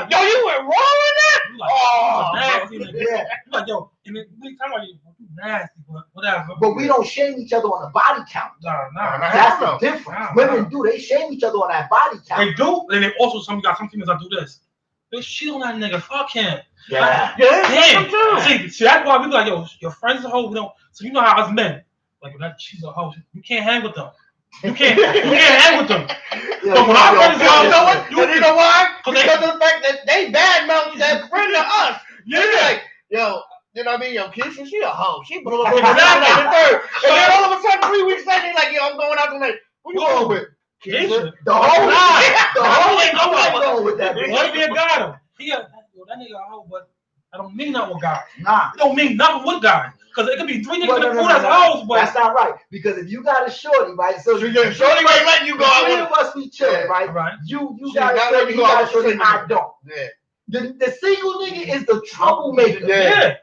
Yo, you went wrong with that? Oh, nasty nigga. Yeah. You like, yo, and then we talking about you nasty, but whatever. But we don't shame each other on the body count. Nah. That's the difference. Women do. They shame each other on that body count. They do, and then also some females that do this. They cheat on that nigga. Fuck him. Yeah. See, that's why we be like, yo, your friends a hoe. We don't. So you know how us men, like that she's a hoe. You can't hang with them. You can't hang with them. Yeah, but when our friends you know why? Because of the fact that they badmouth that friend to us. Yeah. Like, yo, you know what I mean? Yo, Keisha, she a hoe. She blah, blah, blah, blah, blah. And then all of a sudden, 3 weeks later, like, yo, I'm going out tonight. Who you going with? Keisha. The hoe ain't going with that bitch. What if you got him? That nigga a hoe, but I don't mean nothing with guys. Nah. It don't mean nothing with guys. Because it could be 3 niggas in the pool that's hoes, but that's not right. Because if you got a shorty, right? So shorty ain't letting you go out with of us be chilling, right? You got a shorty, I don't. Yeah. The single nigga is the troublemaker. Yeah.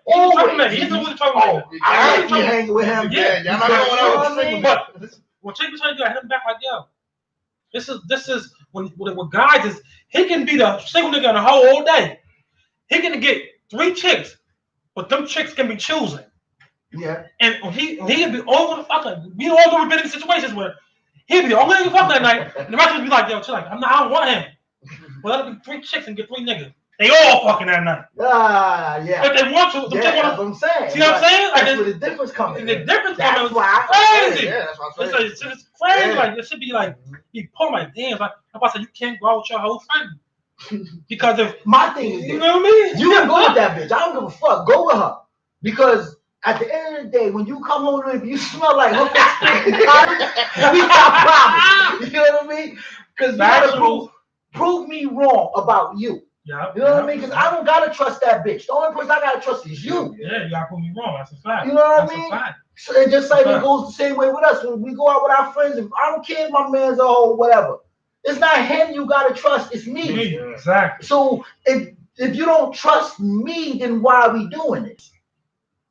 He's the troublemaker. I like you hanging with him. Yeah. Y'all not going out with single. But when Chick was trying to hit him back like, yo, this is when guys is he can be the single nigga in the hoe all day. He can get 3 chicks, but them chicks can be choosing. Yeah. And he can be over the fucking. We all know we've been in situations where he'd be the only nigga fuck that night, and the rest of us be like, yo, chill, like, I don't want him. Well, that'll be 3 chicks and get 3 niggas. They all fucking that night. Yeah. If they want to, that's what I'm saying. See what I'm saying? Like, that's where the difference comes in. The difference comes in. Crazy. Yeah, that's what I'm saying. It's crazy. Yeah. Like, it should be like, you pull my damn. Like, I said, you can't go out with your whole friend. Because if my thing is, you know what I mean? You can go with that bitch. I don't give a fuck. Go with her. Because at the end of the day, when you come home and you smell like hooker we got problems. You know what I mean? Because you gotta prove me wrong about you. Yeah, you know what I mean? Because I don't gotta trust that bitch. The only person I gotta trust is you. Yeah, you gotta prove me wrong. That's a fact. You know what I mean? So it just like it goes the same way with us. When we go out with our friends, and I don't care if my man's a hoe or whatever. It's not him you gotta trust, it's me. Exactly. So if you don't trust me, then why are we doing this?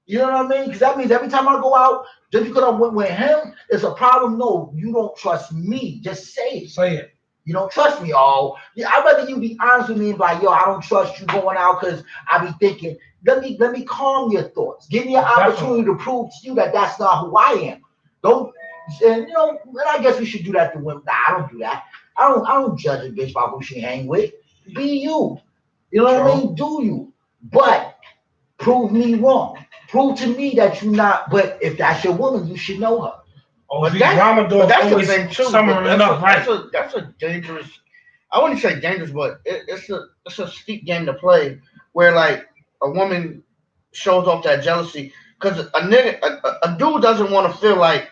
You know what I mean? Because that means every time I go out, just because I went with him, it's a problem. No, you don't trust me. Just say it. Say it. You don't trust me. Oh, yeah, I'd rather you be honest with me and be like, yo, I don't trust you going out because I be thinking, let me calm your thoughts. Give me an opportunity to prove to you that that's not who I am. Don't, and I guess we should do that to women. Nah, I don't do that. I don't judge a bitch by who she hang with. Be you. You know what I mean? Do you. But prove me wrong. Prove to me that you're not, but if that's your woman, you should know her. But that's the thing too. That's a dangerous. I wouldn't say dangerous, but it's a steep game to play where like a woman shows off that jealousy because a dude doesn't want to feel like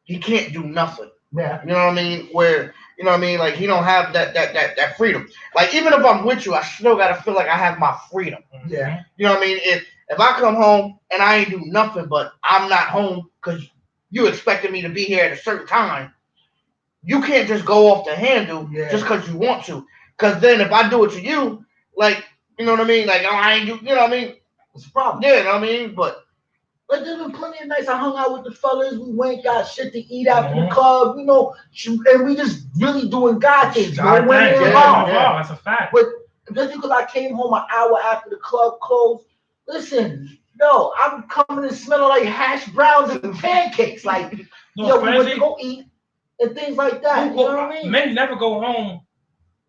he can't do nothing. Yeah. You know what I mean? Where you know what I mean? Like he don't have that freedom. Like even if I'm with you, I still gotta feel like I have my freedom. Yeah. You know what I mean? If I come home and I ain't do nothing, but I'm not home because you expected me to be here at a certain time, you can't just go off the handle just because you want to. Because then if I do it to you, like, you know what I mean? Like, I ain't do, you know what I mean? It's a problem. Yeah, you know what I mean? But there's been plenty of nights I hung out with the fellas. We went, got shit to eat after the club, and we just really doing God things. No women involved. That's a fact. But just because I came home an hour after the club closed, listen, no, I'm coming and smelling like hash browns and pancakes. Like, we went to go eat and things like that. You know what I mean? Men never go home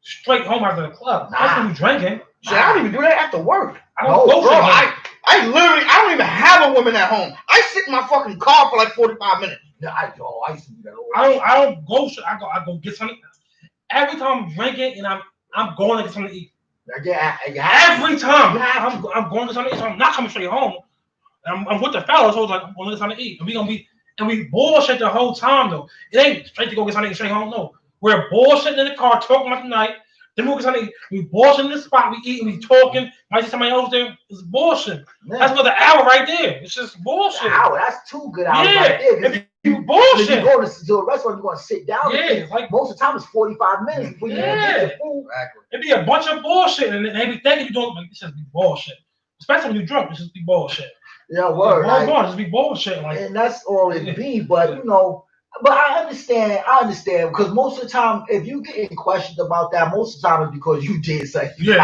straight home after the club. That's when you're drinking. Shit, I don't even do that after work. I don't go bro. I literally, I don't even have a woman at home. I sit in my fucking car for like 45 minutes. Yeah, I used to do that. I don't go. I go get something. Every time I'm drinking and I'm going to get something to eat. Every time I'm going to get something to eat. So I'm not coming straight home. I'm with the fellas, so it's like I'm going to get something to eat. And we bullshit the whole time though. It ain't straight to go get something to eat straight home. No, we're bullshitting in the car, talking about the night. Then we get something to eat. We bullshit in the spot. We eat. We talking. Might see somebody else there. It's bullshit. Man. That's another hour right there. It's just bullshit. An hour. That's 2 good hours right there. You bullshit. If you go to a restaurant, you're going to sit down. Yeah, like most of the time it's 45 minutes before you get your food. Exactly. It'd be a bunch of bullshit, and they be thinking you doing like this just be bullshit. Especially when you're drunk, it's just be bullshit. Yeah, word. Just be bullshit. Like, and that's all it be. But but I understand because most of the time, if you get questioned about that, most of the time it's because you did something. True.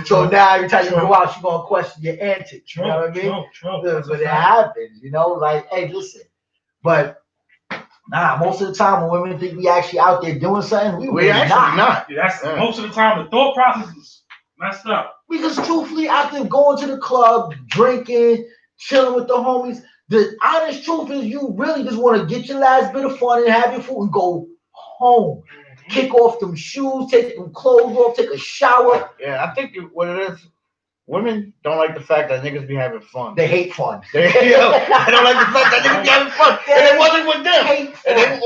So now every time you go out, you're gonna question your antics. True, you know what I mean? True. But it happens, like, hey, listen. But most of the time when women think we actually out there doing something, we really actually not. Yeah, that's most of the time the thought process is messed up. We just truthfully out there going to the club, drinking, chilling with the homies. The honest truth is you really just want to get your last bit of fun and have your food and go home. Kick off them shoes, take them clothes off, take a shower. Yeah, I think what it is, women don't like the fact that niggas be having fun. They hate fun. They don't like the fact that niggas be having fun. And it wasn't with them.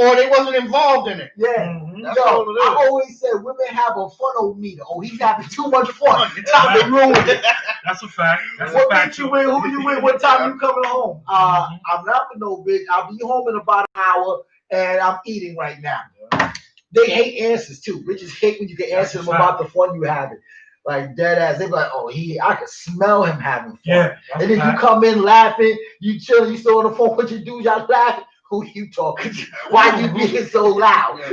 Or they wasn't involved in it. Yeah. I always said women have a fun-o-meter. Oh, he's having too much fun. Time to ruin it. That's a fact. What bitch you with? Who you with? What time you coming home? I'm not with no bitch. I'll be home in about an hour, and I'm eating right now. They hate answers too. Bitches hate when you can answer them about the fun you having. Like dead ass. They be like, oh, I can smell him having fun. Yeah, and then you come in laughing, you chilling, you still on the phone with your dudes, y'all laughing. Who you talking to? Why you being so loud? Why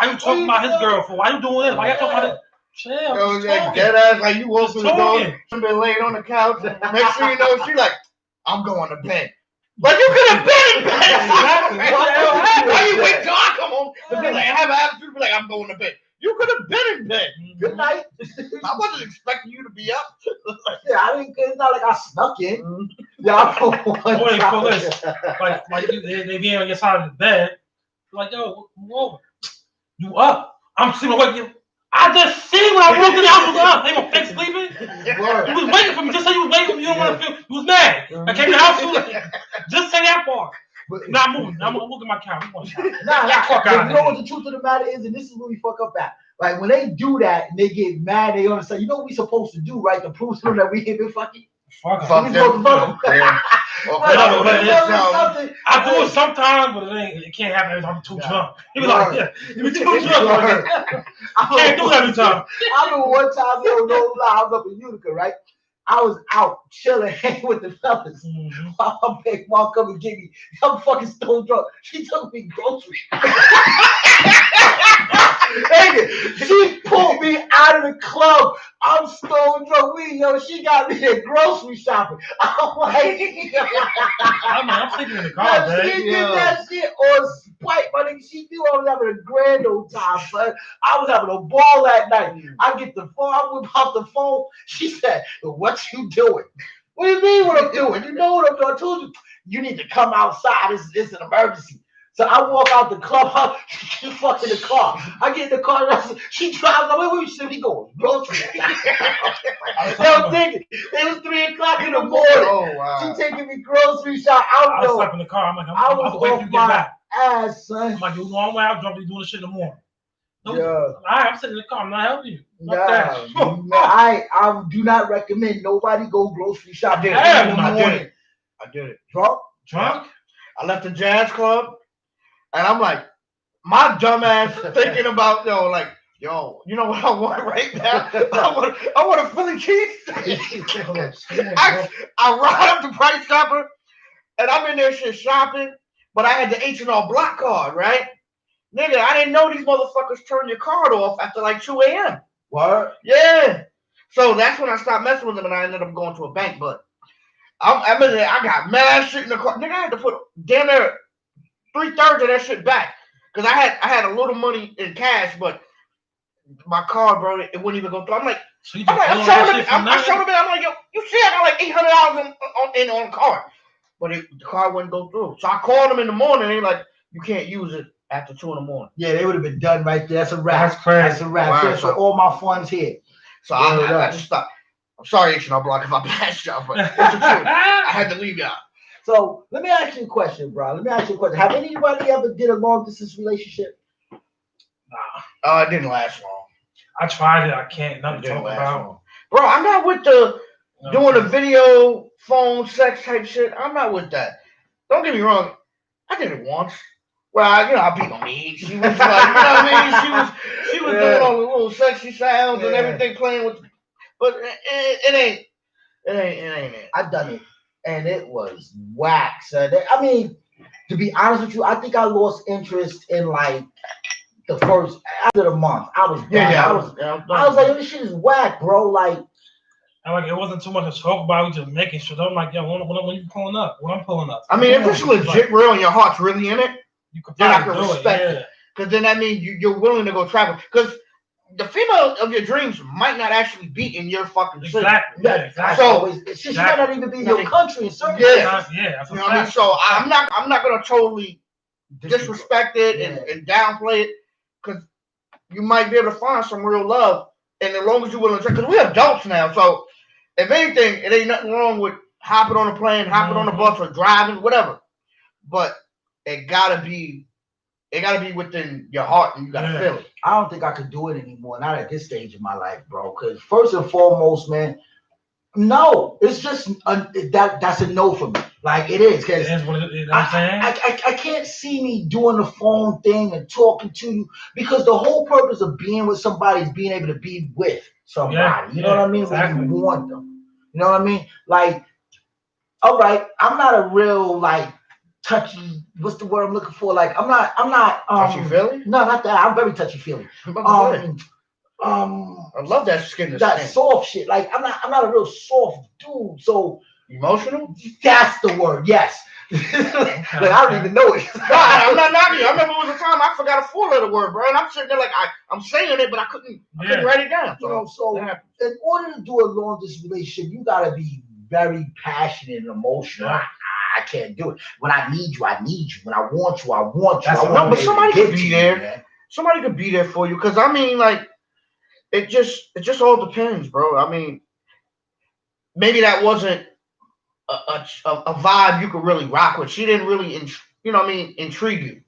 you talking about his girl for? Why you doing this? Why you talking about it? Chill. Dead ass like you open the door, been laying on the couch. Next thing you know, she like, I'm going to bed. But you could have been in bed. Exactly. Why you wait till I come home? But then like have an attitude, be like, I'm going to bed. You could have been in bed. Good night. I wasn't expecting you to be up. Yeah, I didn't. It's not like I snuck in. Yeah, like they be on your side of the bed. Like, yo, whoa, you up? I'm sleeping awake. I just seen when I walked in the house was up. They gonna fake sleeping. You was waiting for me. Just say you was waiting for me. You don't want to feel. You was mad. I came to the house. Just say that part. Not moving. I'm gonna look at my couch. You know what the truth of the matter is, and this is where we fuck up at. Like when they do that and they get mad, they on the side. You know what we supposed to do, right? To prove to them that we ain't been fucking. Fuck them. I do it sometimes, but it can't happen every time I'm too drunk. He be like, yeah, you be too drunk. I can't do it every time. I remember one time, no lie, I was up in Utica, right? I was out chilling, hanging with the fellas. While my big mom come and get me. I'm fucking stone drunk. She took me groceries. She pulled me out of the club. I'm stone drunk. She got me at grocery shopping. I'm like, I'm sleeping in the car, man. She did that shit on spite, my nigga. She knew I was having a grand old time, son. I was having a ball that night. I get the phone. I whip out the phone. She said, "What you doing?" What do you mean what I'm doing? You know what I'm doing. I told you, you need to come outside. This is an emergency. So I walk out the club, she fuck in the car. I get in the car, and she drives. Where she said, he goes, grocery. I'm thinking, it was 3 o'clock in the morning. Oh, wow. She taking me grocery shop. I was stuck in the car. I'm like, I was waiting to get back. Ass, son. I'm like, you know, I'm out drunk, doing this shit in the morning. Yeah. I'm sitting in the car. I'm not helping you. I do not recommend nobody go grocery shop there in the morning. I did it. Drunk? I left the jazz club, and I'm like, my dumb ass thinking about, Yo, you know what I want right now? I want a Philly cheesesteak. I ride up to Price Chopper, and I'm in there shit shopping, but I had the H&R Block card, right? Nigga, I didn't know these motherfuckers turn your card off after like 2 a.m. What? Yeah. So that's when I stopped messing with them, and I ended up going to a bank. But I'm in there. I got mad shit in the car. Nigga, I had to put damn near 3/3 of that shit back because I had a little money in cash, but my card, bro, it wouldn't even go through. I'm like, So you I'm just like, I showed him. I'm like, yo, you see, I got like $800 on the card, but the card wouldn't go through. So I called them in the morning. They like, you can't use it after 2 in the morning. Yeah, they would have been done right there. That's a wrap. That's crazy. That's a wrap. Wow, Yeah, so all my funds here. So I just stopped. I'm sorry, H&R Block, if I bashed y'all, but it's the truth. I had to leave y'all. So let me ask you a question, bro. Have anybody ever did a long distance relationship? Nah. It didn't last long. I tried it. I can't. Nothing It to didn't talk last about. long. Bro, I'm not with the doing the video, phone, sex type shit. I'm not with that. Don't get me wrong. I did it once. Well, I beat my meat. She was like, you know what I mean? She was doing all the little sexy sounds and everything, playing with. But it ain't it. I done it, and it was whack. So I mean, to be honest with you, I think I lost interest in like the first after the month. I was done. I was like, this shit is whack, bro. Like, and like it wasn't too much to talk about. We just making shit. I'm like, yo, when you pulling up? When I'm pulling up? I mean, if it's legit real and your heart's really in it, you could then I probably can do respect it. it. Because then that means you're willing to go travel. Because the female of your dreams might not actually be in your fucking city. Exactly. Yeah, exactly. So she might not even be in your country in certain places. Yeah, that's you know what I mean. So I'm not gonna totally disrespect it and downplay it, because you might be able to find some real love, and as long as you're willing to, because we're adults now. So if anything, it ain't nothing wrong with hopping on a plane, hopping on the bus, or driving, whatever. But it gotta be within your heart, and you gotta feel it. I don't think I could do it anymore, not at this stage of my life, bro. Because first and foremost, man, no, it's just that's a no for me. Like it is, because I can't see me doing the phone thing and talking to you, because the whole purpose of being with somebody is being able to be with somebody. You know what I mean? Exactly. When you want them. You know what I mean? Like, all right, I'm not a real like touchy. What's the word I'm looking for? Like, I'm not. Touchy feely? No, not that. I'm very touchy feely. I love that skin. That soft shit. Like, I'm not a real soft dude. So emotional. That's the word. Yes. Like, I don't even know it. No, I'm not knocking you. I remember it was a time I forgot a 4-letter word, bro, and I'm sitting there like I'm saying it, but I couldn't write it down. So in order to do a long distance relationship, you gotta be very passionate and emotional. I can't do it. When I need you, I need you. When I want you, I want you. But somebody could be there. Somebody could be there for you. Because I mean, like, it just all depends, bro. I mean, maybe that wasn't a vibe you could really rock with. She didn't really, intrigue you.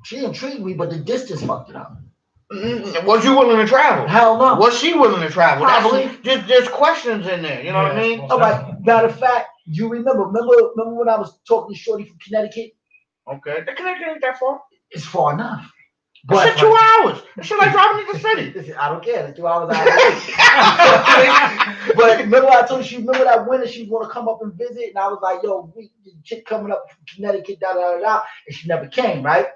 She intrigued me, but the distance fucked it up. Was you willing to travel? Hell no. Was she willing to travel? Probably. There's questions in there. You know what I mean? All right. Matter of fact, you remember when I was talking to Shorty from Connecticut? Okay. The Connecticut ain't that far. It's far enough. But it's 2 hours. It's like driving to the city. I don't care. It's 2 hours out of the But remember I told you, remember that winter she was going to come up and visit? And I was like, yo, the chick coming up from Connecticut, and she never came, right?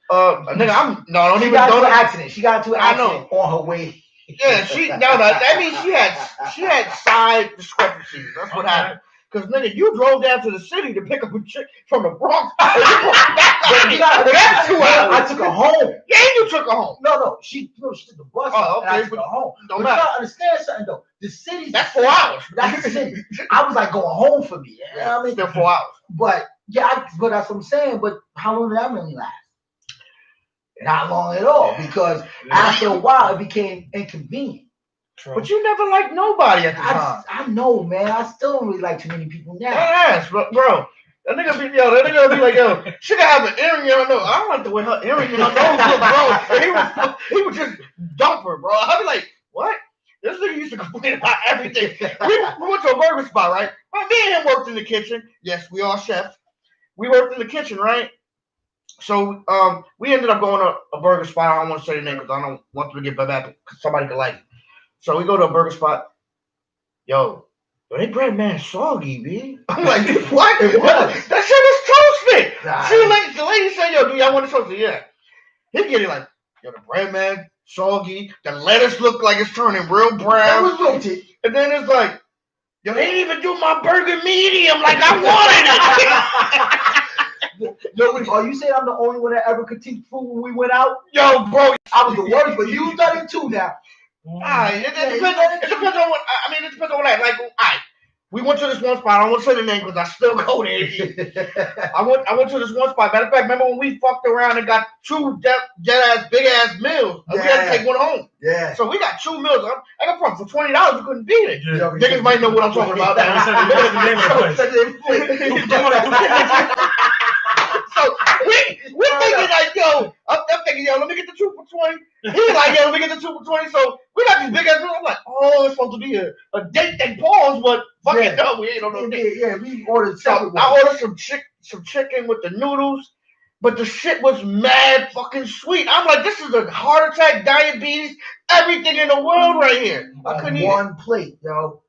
Nigga, she got into an accident. She got into an accident on her way. Yeah, that means she had side discrepancies. That's what happened. Because nigga, you drove down to the city to pick up a chick from the Bronx. That's 2 hours. I took her home. Yeah, you took her home. No, she took the bus. Oh, okay, and I took her home. Don't matter. You gotta understand something though. The city's that's 4 hours. That's the city. I was like going home for me. You know what I mean? Still 4 hours. But but that's what I'm saying. But how long did that really last? Not long at all, because after a while it became inconvenient. True. But you never liked nobody at the time. I know, man. I still don't really like too many people now. Yes, but bro, that nigga be like, yo, she gotta have an earring in her nose. I don't like the way her earring in her nose look, bro. And he would just dump her, bro. I'd be like, what? This nigga used to complain about everything. We went to a burger spot, right? Me and him worked in the kitchen. Yes, we all chefs. We worked in the kitchen, right? So we ended up going to a burger spot. I don't want to say the name because I don't want them to get back because somebody could like it. So we go to a burger spot. Yo, they bread man soggy, B. I'm like, what? It was. That shit was toasted. Nah. The lady said, yo, do y'all want it toasted? Yeah. He get it like, yo, the bread man soggy. The lettuce look like it's turning real That brown. was wilted. And then it's like, yo, they didn't even do my burger medium like I wanted it. Yo, are you saying I'm the only one that ever critiqued food when we went out? Yo, bro, I was the worst, but you done it too now. it depends on what I mean. It depends on what I like. We went to this one spot. I don't want to say the name because I still go there. I went to this one spot. Matter of fact, remember when we fucked around and got two dead ass big ass meals? And we had to take one home. Yeah. So we got 2 meals. I got from for $20. You couldn't beat it. Yeah. Niggas might know what I'm talking about. So we're thinking like, yo, I'm thinking, yo, let me get the 2 for 20. He's like, yeah, let me get the 2 for 20. So we got these big ass meals. I'm like, oh, it's supposed to be a date that pause, but fuck it, no, we ain't on no date. Yeah, we ordered So separate. I ordered some chicken with the noodles, but the shit was mad fucking sweet. I'm like, this is a heart attack, diabetes, everything in the world right here. I couldn't eat one plate, yo.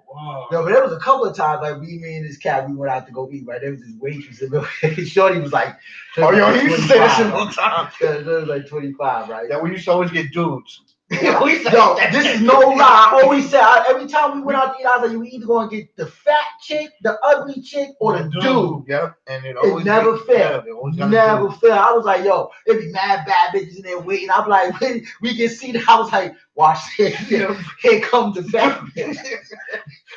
Wow. No, but there was a couple of times like me and this cat, we went out to go eat, right? There was this waitress, and Shorty was like, Oh, yo, he used to say that shit all the time. It was like 25, right? That we used to always get dudes. Yo, this is no lie. I always say, every time we went out to eat, I was like, you either going to get the fat chick, the ugly chick, or the dude. Yeah, and it never failed. Never failed. I was like, yo, it be mad bad bitches in there waiting. I'm like, we can see that. I was like, watch this. Here comes the fat bitch.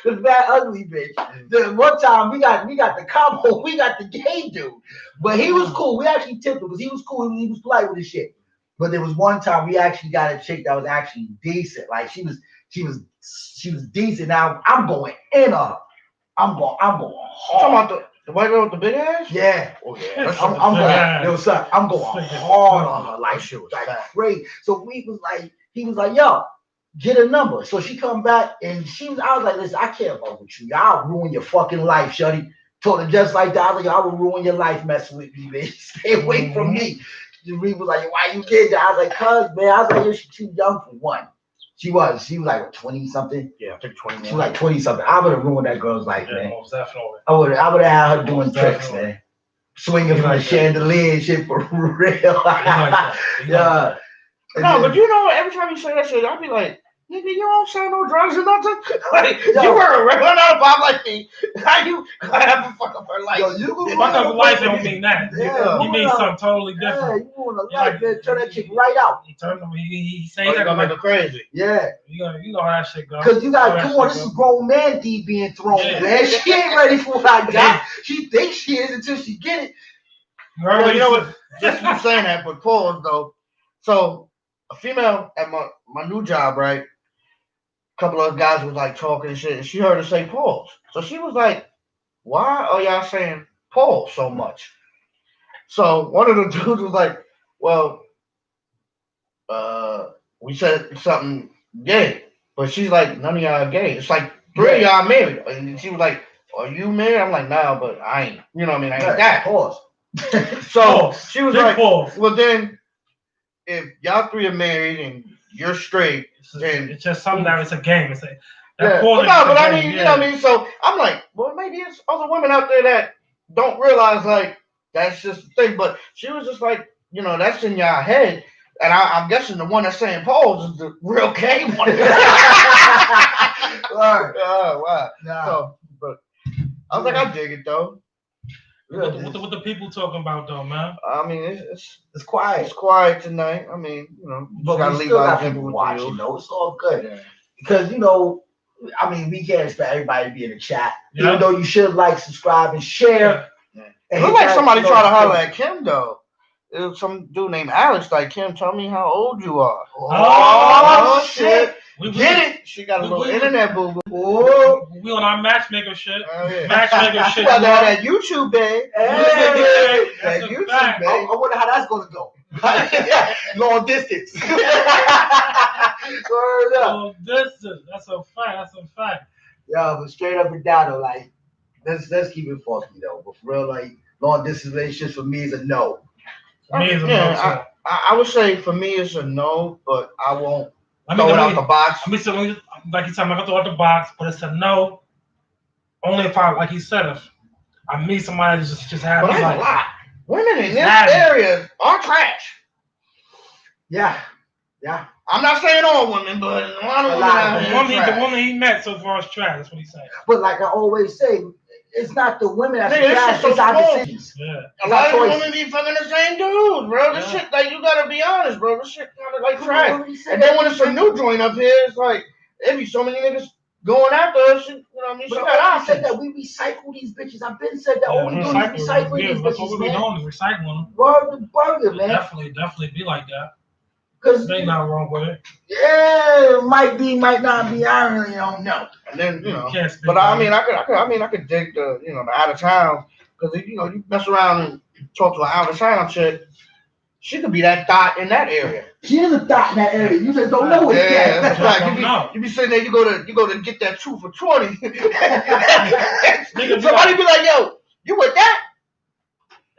The fat ugly bitch. The one time we got the combo, we got the gay dude. But he was cool. We actually tipped him because he was cool. He was polite with his shit. But there was one time we actually got a chick that was actually decent. Like she was decent. Now I'm going in on her. I'm going hard. Talking about the white girl with the big ass? Yeah. Oh yeah. I'm going hard on her. Like she was like crazy. So he was like, yo, get a number. So she come back and I was like, listen, I can't fuck with you. I'll ruin your fucking life, shorty. Told her just like that. I was like, I will ruin your life messing with me, man. Stay away from me. Reed was like, why you did that? I was like, cuz, man. I was like, yo, she's too young for one. She was like 20 something. Yeah, I think 20. She was like 20 something. I would have ruined that girl's life, Yeah, man. most definitely. I would have had her doing Most tricks, definitely. man. Swinging from the chandelier and shit for real. Yeah. No, but you know, every time you say that shit, I'll be like, nigga, you don't sell no drugs or nothing. Like, you were a regular pop like me. How you have to fuck up her life? Yo, you Fuck up life don't mean that. Yeah, He means something totally Yeah, different. you want to life, man. Turn that chick right out. He turned him. He Oh, say you that gonna make like her crazy. Yeah. you know how that shit goes. Because you got, How come that on, shit this is goes. grown man D being thrown, Yeah. man. She ain't ready for what I got. She thinks she is until she get it. You know what? Just you saying that, but pause though. So a female at my new job, right? A couple of guys was like talking and shit, and she heard her say pause. So she was like, why are y'all saying pause so much? So one of the dudes was like, well, we said something gay. But she's like, none of y'all are gay. It's like 3 of y'all married. And she was like, are you married? I'm like, nah, but I ain't. You know what I mean? I ain't that. Pause. So she was Big like, pause. well then, if y'all 3 are married and you're straight, then It's just something that it's a game. It's a, yeah. Well, no, but I mean, you know what I mean? So I'm like, well, maybe it's other women out there that don't realize like that's just the thing. But she was just like, you know, that's in y'all head. And I'm guessing the one that's saying pause is the real gay one. Right. Wow. Nah. So, but I was like, I dig it though. What the people talking about though, man? I mean, it's quiet. It's quiet tonight. I mean, you know, But gotta we leave still by got example people with watching, you. though. It's all good. Yeah. Because, you know, I mean, we can't expect everybody to be in the chat. Yeah. Even though you should like, subscribe, and share. Yeah. And It looked like somebody tried to holler at. at Kim though. It was some dude named Alex. Like, Kim, tell me how old you are. Oh, shit. Get it? She got a little internet boo boo. Oh, We on our matchmaker shit. Oh, yeah. Matchmaker shit. You got that YouTube, babe. hey. That's That a YouTube, fact. babe. I wonder how that's going to go. Long distance. Word up. So that's a fact. That's a fact. Yeah, but straight up and down, though, like, let's keep it funky, though. But for real, like, long distance relationships for me is a no. Me is a no. I would say for me it's a no, but I won't I throw it out the box. I mean, so like you said, I'm not gonna throw it out the box, but it's a no. Only if I, like you said, if I meet somebody that just have me. But like a lot. Women in this area are trash. Yeah. I'm not saying all women, but a lot of women. The woman he met so far is trash. That's what he's saying. But like I always say, it's not the women that's trash. It's our decisions. Yeah. A lot of women be fucking the same dude, bro. This shit, like, you gotta be honest, bro. This shit kind of like trash. And then when it's a new joint up here, it's like there be so many niggas going after us. You know what I mean? But I said that we recycle these bitches. I've been said that all we do is recycling these bitches, that's what we man. doing is recycling them. Word to burger, man. Definitely be like that. Cause ain't nothing wrong with it. Yeah, might be, might not be. I really don't know. And then but I could dig the the out of town, because you mess around and talk to an out of town chick, she could be that thought in that area. She is a thought in that area. You just don't know it yet. That's right. You be sitting there. You go to get that 2 for $20. Somebody be like, "Yo, you with that?"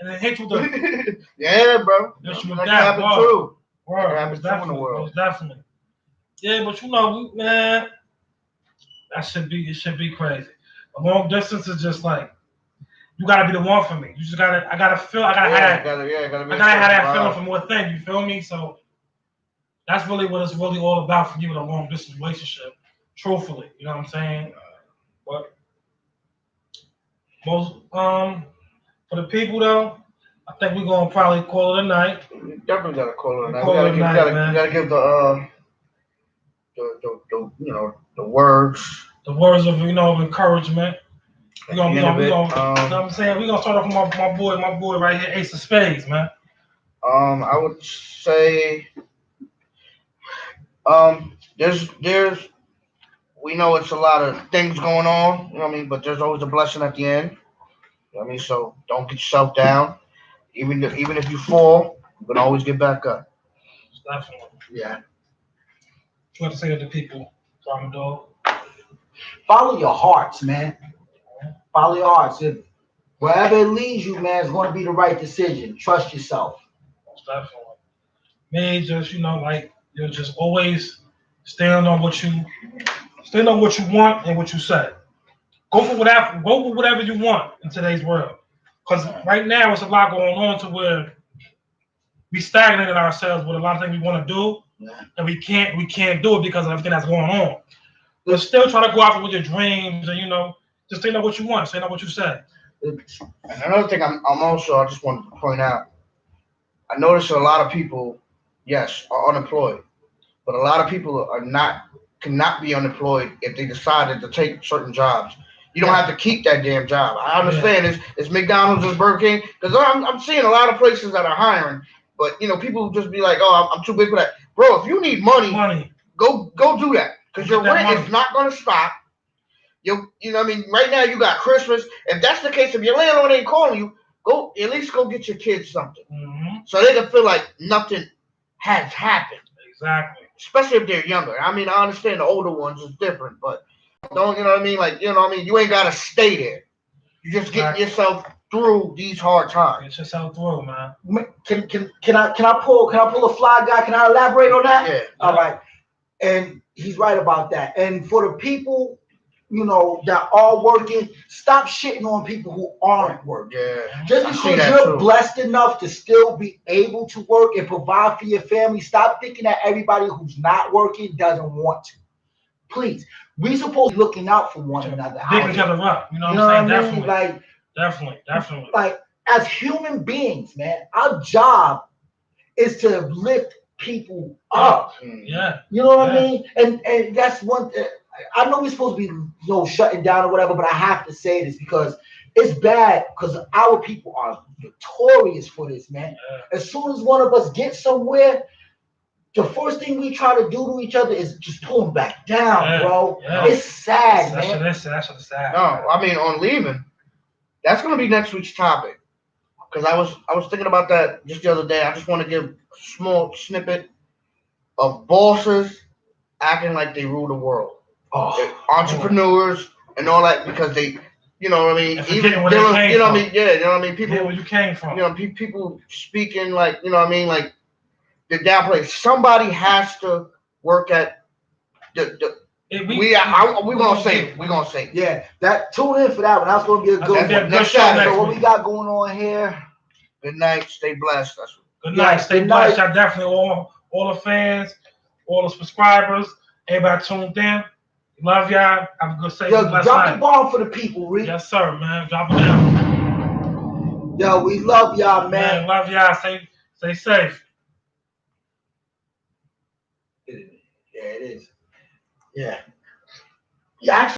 And then hit you with the yeah, bro. That happen too. Definitely. Yeah, but man, it should be crazy. A long distance is just like, you gotta be the one for me. I gotta have that feeling for more things. You feel me? So that's really what it's really all about for you in a long distance relationship. Truthfully, you know what I'm saying? But most for the people though, I think we're gonna probably call it a night. You definitely gotta call it a night. You gotta give the words. The words of encouragement. We gonna you know what I'm saying? We're gonna start off with my boy right here, Ace of Spades, man. I would say there's we know it's a lot of things going on, you know what I mean, but there's always a blessing at the end. You know what I mean? So don't get yourself down. Even if you fall, you can always get back up. Definitely. Yeah. What to say to the people, Farmer Dog? Follow your hearts, man. Follow your hearts. If wherever it leads you, man, it's going to be the right decision. Trust yourself. Definitely. Me, just just always stand on what you want and what you say. Go for whatever you want in today's world. Because right now it's a lot going on to where we stagnated ourselves with a lot of things we want to do, and we can't do it because of everything that's going on. But still try to go after with your dreams, and just stand on what you want, stand on what you say. And another thing I just wanted to point out, I noticed a lot of people, yes, are unemployed, but a lot of people cannot be unemployed if they decided to take certain jobs. You don't have to keep that damn job. I understand it's McDonald's, it's Burger King, because I'm seeing a lot of places that are hiring, but people just be like, "Oh, I'm too big for that." Bro, if you need money. Go do that, because your rent is not going to stop. You know what I mean? Right now you got Christmas. If that's the case, if your landlord ain't calling you, at least go get your kids something, so they can feel like nothing has happened. Exactly. Especially if they're younger. I mean, I understand the older ones is different, but don't you know what I mean? Like, you ain't gotta stay there. You just get yourself through these hard times. Get yourself through, man. Can I pull a fly guy? Can I elaborate on that? Yeah. All right. And he's right about that. And for the people, that are working, stop shitting on people who aren't working. Yeah. Just because you're blessed enough to still be able to work and provide for your family, stop thinking that everybody who's not working doesn't want to. Please, we supposed to be looking out for one another. Pick each other up. You know what I'm saying? Definitely. Like, as human beings, man, our job is to lift people up. Yeah. You know what I mean? And that's one. I know we're supposed to be, shutting down or whatever, but I have to say this because it's bad, because our people are notorious for this, man. Yeah. As soon as one of us gets somewhere, the first thing we try to do to each other is just pull them back down, bro. Yeah. It's sad, man. That's sad. No, I mean, on leaving, that's gonna be next week's topic. Because I was thinking about that just the other day. I just want to give a small snippet of bosses acting like they rule the world. Entrepreneurs and all that, because they you know what I mean? And Even forgetting where they dealing, came you know what I from. mean? Yeah, you know what I mean? Forget where People, you came from. you know, people speaking like, you know what I mean? Like the downplay. Somebody has to work at the we gonna say it. We gonna say it. Yeah, that tune in for that one. That's gonna be a That's good gonna be a one. good Next show Saturday. next So what week. we got going on here? Good night. Stay blessed. That's Good night. Yeah, Stay good blessed. night. Y'all definitely all the fans, all the subscribers, everybody tuned in. Love y'all. Have a good, safe, and Yo, blessed drop night. the bomb for the people, Rick. Yes, sir, man. Drop it down. Yo, we love y'all, man. Love y'all. Stay safe. Yeah, it is. Yeah. Yeah, actually.